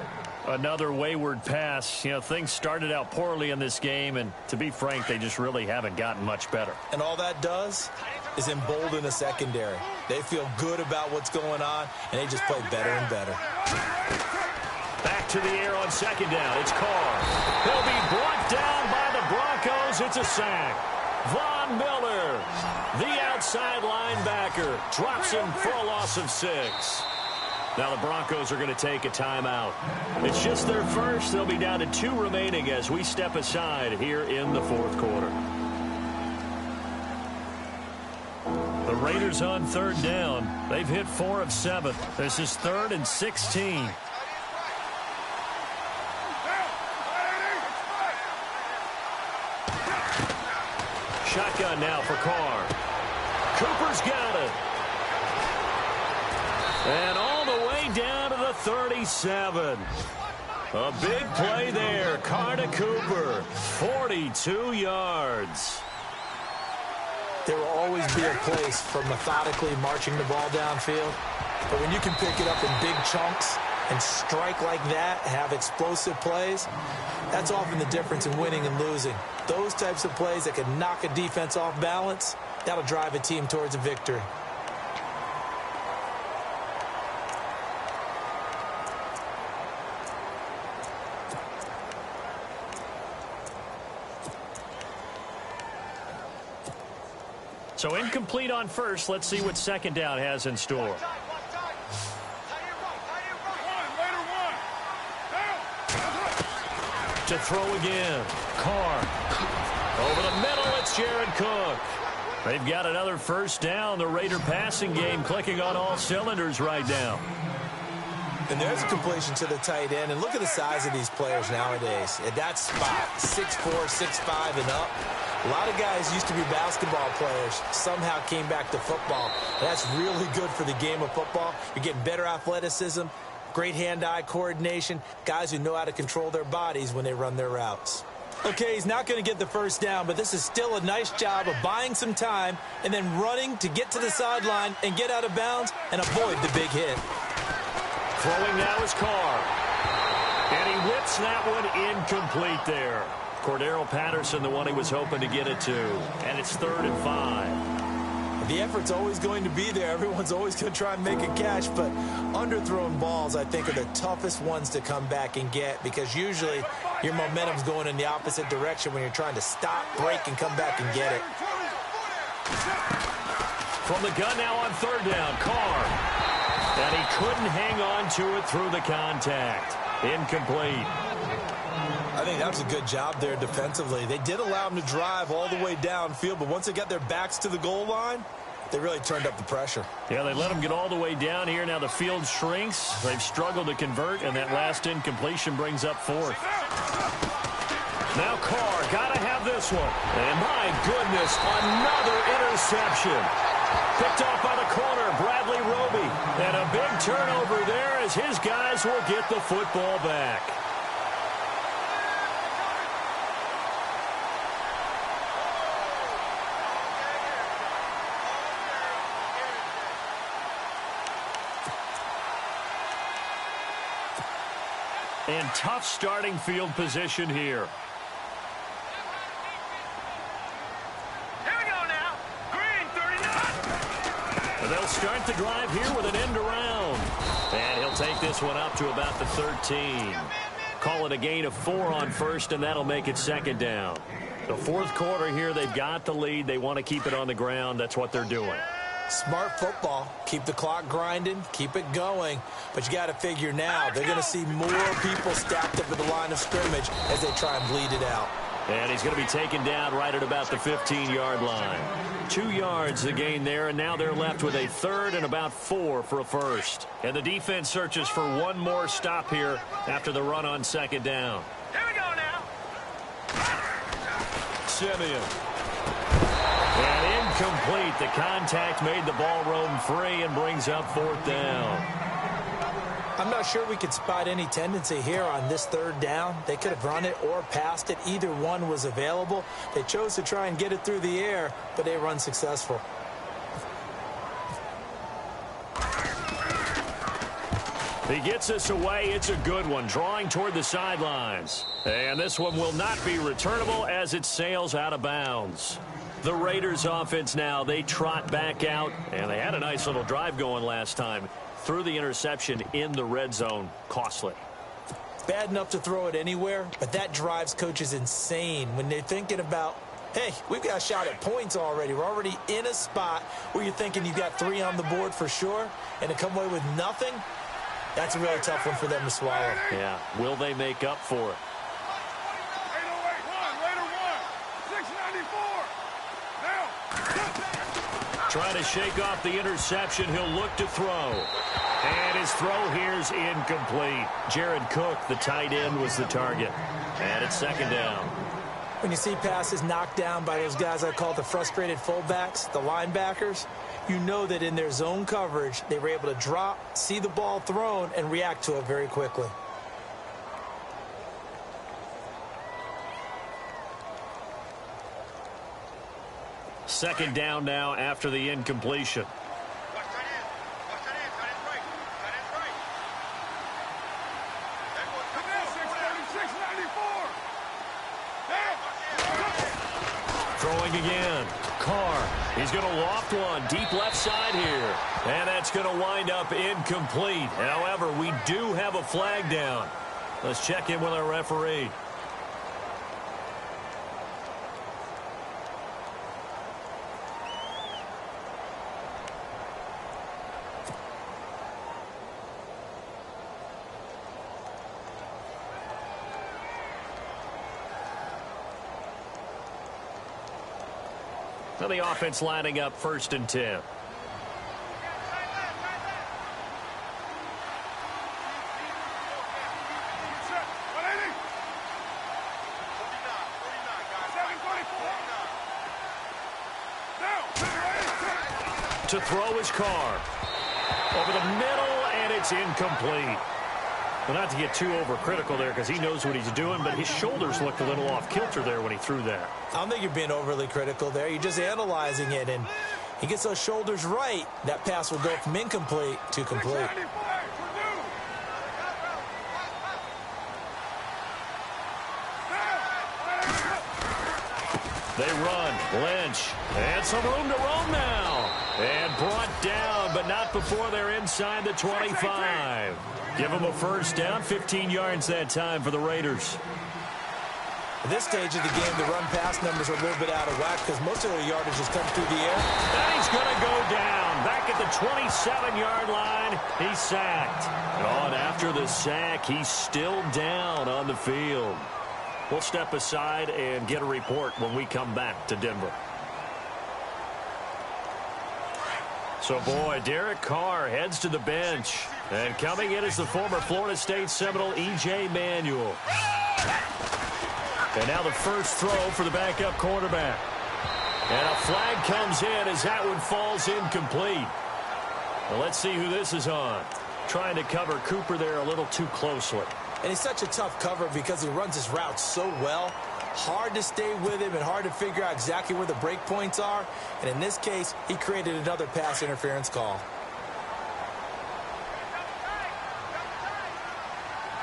Another wayward pass. Things started out poorly in this game, and to be frank, they just really haven't gotten much better. And all that does is embolden the secondary. They feel good about what's going on, and they just play better and better. Back to the air on 2nd down. It's Carr. He'll be brought down by the Broncos. It's a sack. Von Miller, the outside linebacker, drops him for a loss of 6. Now the Broncos are going to take a timeout. It's just their first. They'll be down to 2 remaining as we step aside here in the fourth quarter. The Raiders on 3rd down. They've hit 4 of 7. This is 3rd and 16. Shotgun now for Carr. Cooper's got it. And all the way down to the 37. A big play there. Carr to Cooper. 42 yards. There will always be a place for methodically marching the ball downfield. But when you can pick it up in big chunks and strike like that, have explosive plays, that's often the difference in winning and losing. Those types of plays that can knock a defense off balance, that'll drive a team towards a victory. So incomplete on first. Let's see what 2nd down has in store. To throw again. Carr. Over the middle, it's Jared Cook. They've got another 1st down. The Raider passing game clicking on all cylinders right now. And there's a completion to the tight end. And look at the size of these players nowadays. At that spot, 6'4", 6'5", and up. A lot of guys used to be basketball players, somehow came back to football. And that's really good for the game of football. You're getting better athleticism, great hand-eye coordination, guys who know how to control their bodies when they run their routes. Okay, he's not going to get the 1st down, but this is still a nice job of buying some time and then running to get to the sideline and get out of bounds and avoid the big hit. Throwing now is Carr. And he whips that one incomplete there. Cordero Patterson, the one he was hoping to get it to. And it's 3rd and 5. The effort's always going to be there. Everyone's always going to try and make a catch, but underthrown balls, I think, are the toughest ones to come back and get because usually your momentum's going in the opposite direction when you're trying to stop, break, and come back and get it. From the gun now on 3rd down, Carr. And he couldn't hang on to it through the contact. Incomplete. I think that was a good job there defensively. They did allow them to drive all the way downfield, but once they got their backs to the goal line, they really turned up the pressure. Yeah, they let them get all the way down here. Now the field shrinks. They've struggled to convert, and that last incompletion brings up 4th. Now Carr, got to have this one. And my goodness, another interception. Picked off by the corner, Bradley Roby. And a big turnover there as his guys will get the football back. And tough starting field position here. Here we go now. Green, 39. They'll start the drive here with an end around. And he'll take this one up to about the 13. Call it a gain of 4 on 1st, and that'll make it 2nd down. The 4th quarter here, they've got the lead. They want to keep it on the ground. That's what they're doing. Smart football. Keep the clock grinding. Keep it going. But you got to figure now they're going to see more people stacked up at the line of scrimmage as they try and bleed it out. And he's going to be taken down right at about the 15-yard line. 2 yards the gain there, and now they're left with a 3rd and about 4 for a 1st. And the defense searches for one more stop here after the run on 2nd down. Here we go now. Simeon. And incomplete. The contact made the ball roam free and brings up 4th down. I'm not sure we could spot any tendency here on this 3rd down. They could have run it or passed it. Either one was available. They chose to try and get it through the air, but they were unsuccessful. He gets us away. It's a good one, drawing toward the sidelines. And this one will not be returnable as it sails out of bounds. The Raiders offense now, they trot back out, and they had a nice little drive going last time. Threw the interception in the red zone. Costly. Bad enough to throw it anywhere, but that drives coaches insane when they're thinking about, hey, we've got a shot at points already. We're already in a spot where you're thinking you've got 3 on the board for sure, and to come away with nothing, that's a really tough one for them to swallow. Yeah, will they make up for it? 694. Trying to shake off the interception. He'll look to throw. And his throw here's incomplete. Jared Cook, the tight end, was the target. And it's second down. When you see passes knocked down by those guys I call the frustrated fullbacks, the linebackers, you know that in their zone coverage, they were able to drop, see the ball thrown, and react to it very quickly. Second down now after the incompletion. Throwing again. Carr. He's going to loft one deep left side here. And that's going to wind up incomplete. However, we do have a flag down. Let's check in with our referee. Now the offense lining up 1st and 10. To throw his Carr. Over the middle, and it's incomplete. Well, not to get too overcritical there because he knows what he's doing, but his shoulders looked a little off kilter there when he threw that. I don't think you're being overly critical there. You're just analyzing it, and he gets those shoulders right. That pass will go from incomplete to complete. They run. Lynch. And some room to roam now. And brought down, but not before they're inside the 25. Give them a first down, 15 yards that time for the Raiders. At this stage of the game, the run-pass numbers are a little bit out of whack because most of the yardage has come through the air. And he's going to go down. Back at the 27-yard line, he's sacked. Oh, and after the sack, he's still down on the field. We'll step aside and get a report when we come back to Denver. So, boy, Derek Carr heads to the bench. And coming in is the former Florida State Seminole, E.J. Manuel. And now the first throw for the backup quarterback. And a flag comes in as that one falls incomplete. Well, let's see who this is on. Trying to cover Cooper there a little too closely. And he's such a tough cover because he runs his route so well. Hard to stay with him and hard to figure out exactly where the break points are. And in this case, he created another pass interference call.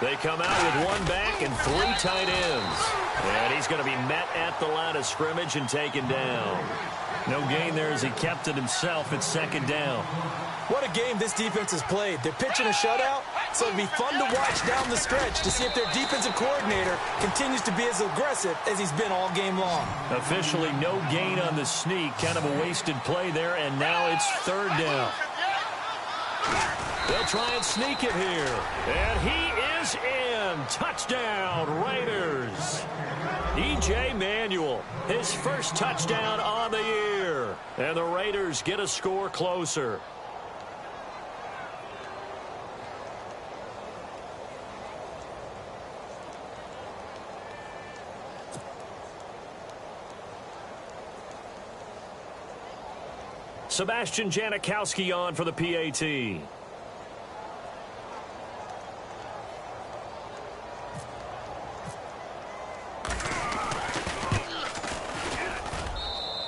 They come out with one back and 3 tight ends. And he's going to be met at the line of scrimmage and taken down. No gain there as he kept it himself at second down. What a game this defense has played. They're pitching a shutout, so it'll be fun to watch down the stretch to see if their defensive coordinator continues to be as aggressive as he's been all game long. Officially no gain on the sneak. Kind of a wasted play there, and now it's 3rd down. They'll try and sneak it here. And he is in. Touchdown, Raiders. E.J. Manuel, his first touchdown on the year. And the Raiders get a score closer. Sebastian Janikowski on for the PAT.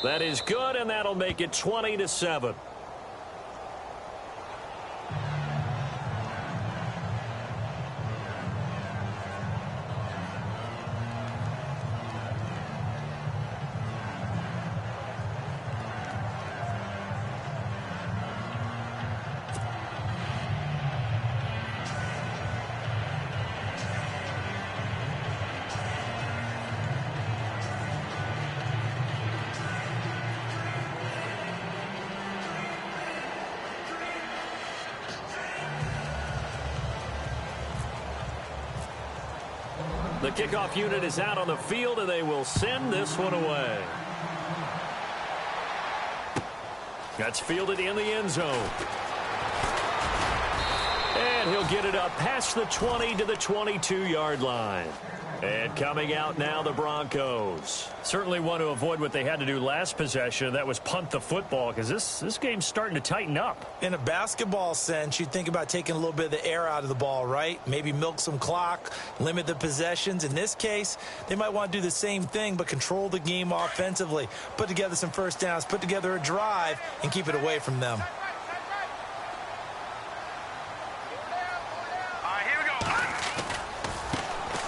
That is good, and that'll make it 20-7. The kickoff unit is out on the field, and they will send this one away. That's fielded in the end zone. And he'll get it up past the 20 to the 22-yard line. And coming out now, the Broncos. Certainly want to avoid what they had to do last possession. That was punt the football, because this game's starting to tighten up. In a basketball sense, you think about taking a little bit of the air out of the ball, right? Maybe milk some clock, limit the possessions. In this case, they might want to do the same thing, but control the game offensively. Put together some first downs, put together a drive, and keep it away from them.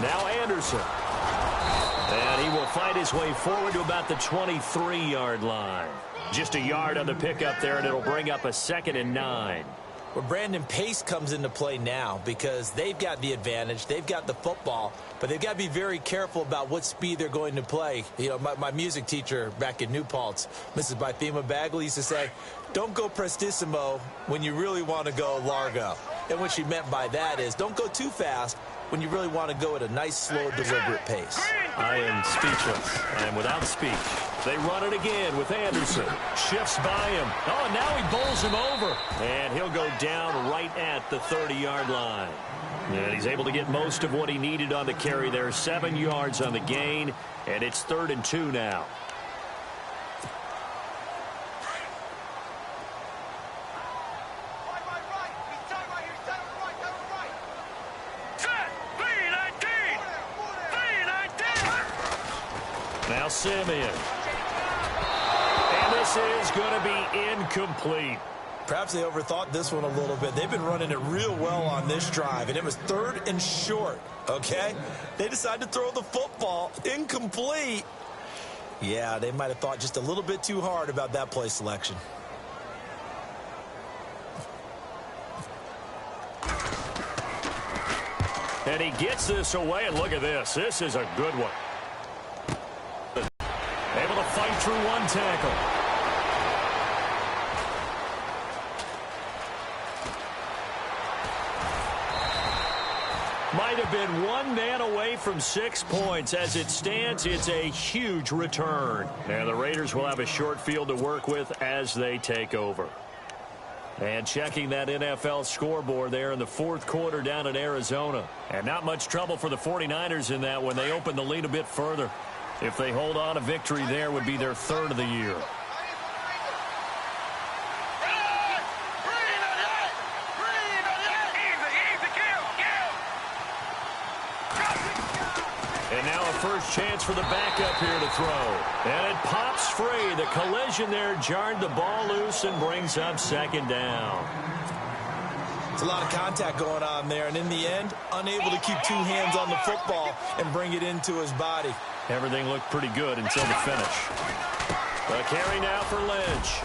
Now Anderson. And he will fight his way forward to about the 23-yard line. Just a yard on the pickup there, and it'll bring up a 2nd and 9. Well, Brandon, pace comes into play now because they've got the advantage. They've got the football, but they've got to be very careful about what speed they're going to play. You know, my music teacher back in New Paltz, Mrs. Bythema Bagley, used to say, don't go prestissimo when you really want to go largo. And what she meant by that is don't go too fast when you really want to go at a nice, slow, deliberate pace. I am speechless. I am without speech. They run it again with Anderson. Shifts by him. Oh, and now he bowls him over. And he'll go down right at the 30-yard line. And he's able to get most of what he needed on the carry there. 7 yards on the gain, and it's 3rd and 2 now. Now Simeon. And this is going to be incomplete. Perhaps they overthought this one a little bit. They've been running it real well on this drive, and it was 3rd and short, okay? They decided to throw the football incomplete. Yeah, they might have thought just a little bit too hard about that play selection. And he gets this away, and look at this. This is a good one. Able to fight through one tackle. Might have been one man away from 6 points. As it stands, it's a huge return. And the Raiders will have a short field to work with as they take over. And checking that NFL scoreboard there in the 4th quarter down in Arizona. And not much trouble for the 49ers in that when they open the lead a bit further. If they hold on, a victory there would be their 3rd of the year. And now a first chance for the backup here to throw. And it pops free. The collision there jarred the ball loose and brings up 2nd down. It's a lot of contact going on there, and in the end, unable to keep 2 hands on the football and bring it into his body. Everything looked pretty good until the finish. A carry now for Lynch.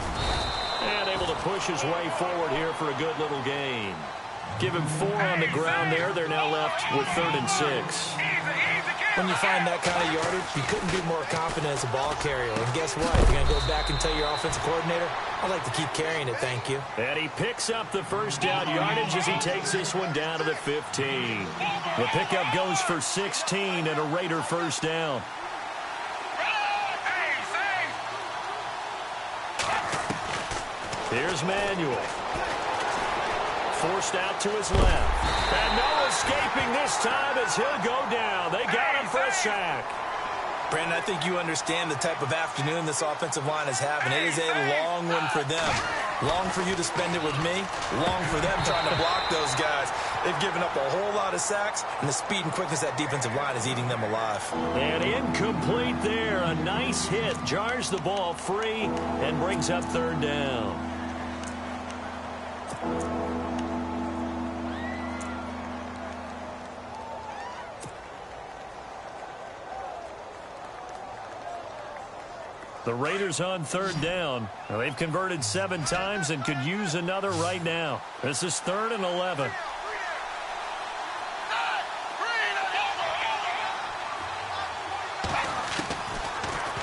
And able to push his way forward here for a good little gain. Give him 4 on the ground there. They're now left with 3rd and 6. When you find that kind of yardage, you couldn't be more confident as a ball carrier. And guess what? You're going to go back and tell your offensive coordinator, I'd like to keep carrying it, thank you. And he picks up the first down yardage as he takes this one down to the 15. The pickup goes for 16 and a Raider first down. Here's Manuel. Forced out to his left. And no escaping this time as he'll go down. They got him for a sack. Brandon, I think you understand the type of afternoon this offensive line is having. It is a long one for them. Long for you to spend it with me. Long for them trying to block those guys. They've given up a whole lot of sacks, and the speed and quickness of that defensive line is eating them alive. And incomplete there. A nice hit. Jars the ball free and brings up 3rd down. The Raiders on 3rd down. Now, they've converted 7 times and could use another right now. This is 3rd and 11.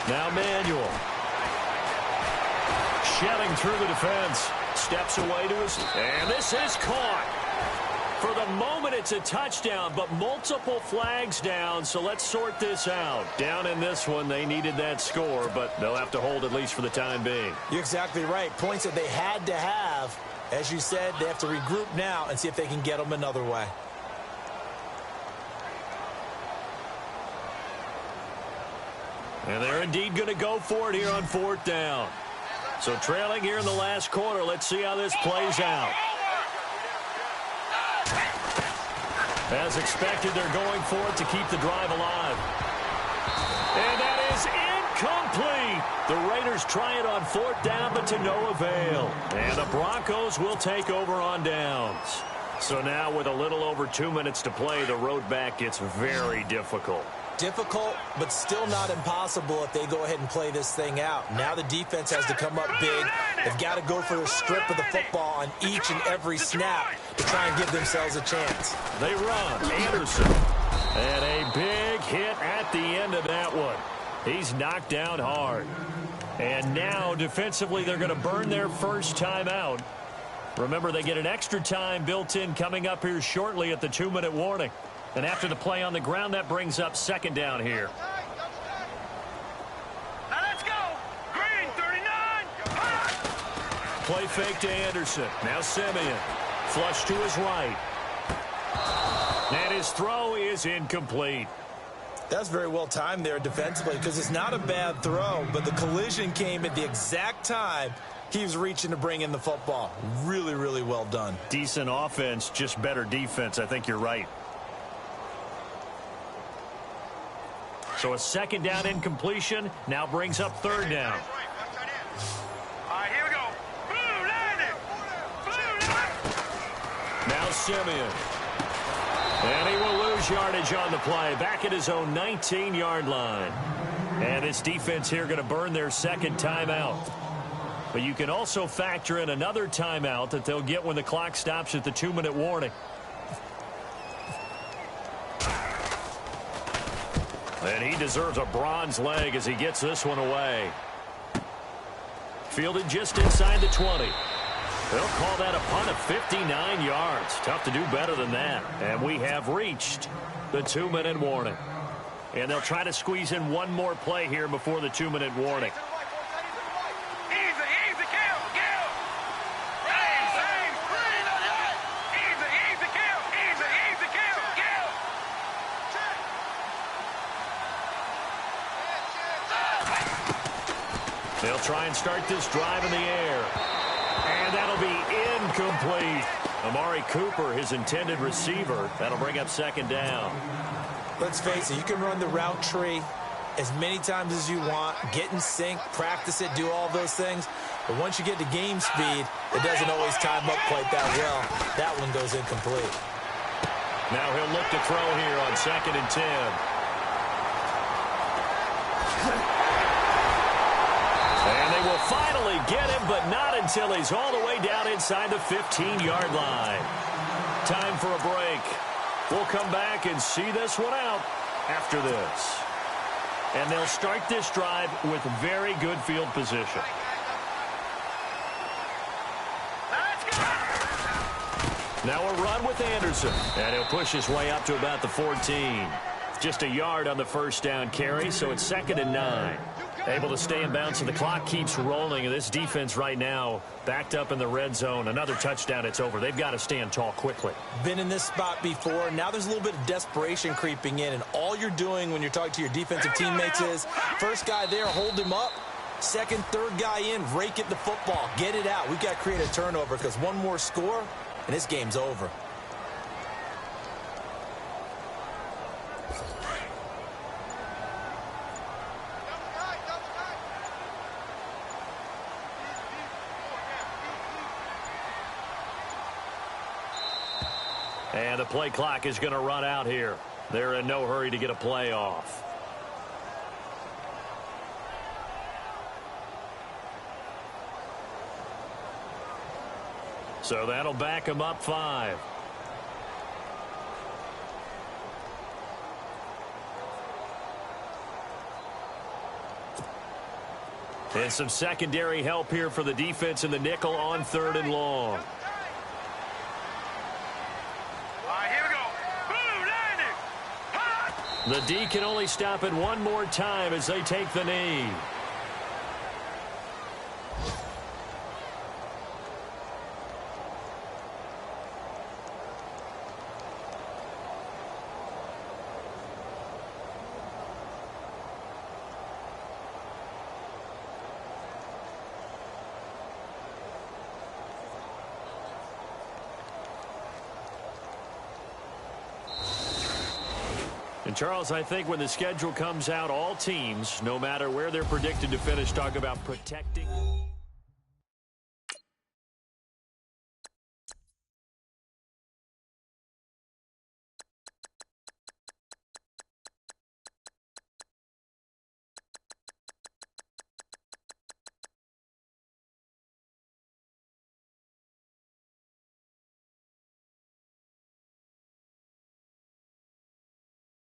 Now Manuel. Shelling through the defense. Steps away to his... And this is caught. For the moment, it's a touchdown, but multiple flags down, so let's sort this out. Down in this one, they needed that score, but they'll have to hold at least for the time being. You're exactly right. Points that they had to have. As you said, they have to regroup now and see if they can get them another way. And they're indeed going to go for it here on 4th down. So trailing here in the last quarter, let's see how this plays out. As expected, they're going for it to keep the drive alive. And that is incomplete. The Raiders try it on 4th down, but to no avail. And the Broncos will take over on downs. So now with a little over 2 minutes to play, the road back gets very difficult. Difficult, but still not impossible if they go ahead and play this thing out. Now the defense has to come up big. They've got to go for the strip of the football on each and every snap to try and give themselves a chance. They run. Anderson. And a big hit at the end of that one. He's knocked down hard. And now defensively they're going to burn their first timeout. Remember, they get an extra time built in coming up here shortly at the 2-minute warning. And after the play on the ground, that brings up 2nd down here. Now let's go. Green, 39. Play fake to Anderson. Now Simeon. Flush to his right. And his throw is incomplete. That's very well timed there defensively because it's not a bad throw, but the collision came at the exact time he was reaching to bring in the football. Really, really well done. Decent offense, just better defense. I think you're right. So a 2nd down incompletion now brings up 3rd down. All right, here we go. Blue landing. Blue landing. Now Simeon. And he will lose yardage on the play. Back at his own 19-yard line. And this defense here going to burn their 2nd timeout. But you can also factor in another timeout that they'll get when the clock stops at the 2-minute warning. And he deserves a bronze leg as he gets this one away. Fielded just inside the 20. They'll call that a punt of 59 yards. Tough to do better than that. And we have reached the 2-minute warning. And they'll try to squeeze in one more play here before the 2-minute warning. They'll try and start this drive in the air. And that'll be incomplete. Amari Cooper, his intended receiver. That'll bring up 2nd down. Let's face it, you can run the route tree as many times as you want, get in sync, practice it, do all those things. But once you get to game speed, it doesn't always time up quite that well. That one goes incomplete. Now he'll look to throw here on 2nd and 10. And they will finally get him, but not until he's all the way down inside the 15-yard line. Time for a break. We'll come back and see this one out after this. And they'll start this drive with very good field position. Now a run with Anderson. And he'll push his way up to about the 14. Just a yard on the 1st down carry, so it's 2nd and 9. Able to stay in bounds, so the clock keeps rolling. And this defense right now backed up in the red zone. Another touchdown, it's over. They've got to stand tall quickly. Been in this spot before. Now there's a little bit of desperation creeping in. And all you're doing when you're talking to your defensive teammates is, first guy there, hold him up. 2nd, 3rd guy in, rake at the football. Get it out. We've got to create a turnover because one more score, and this game's over. And the play clock is going to run out here. They're in no hurry to get a play off. So that'll back them up 5. And some secondary help here for the defense in the nickel on 3rd and long. The D can only stop it one more time as they take the knee. And, Charles, I think when the schedule comes out, all teams, no matter where they're predicted to finish, talk about protecting.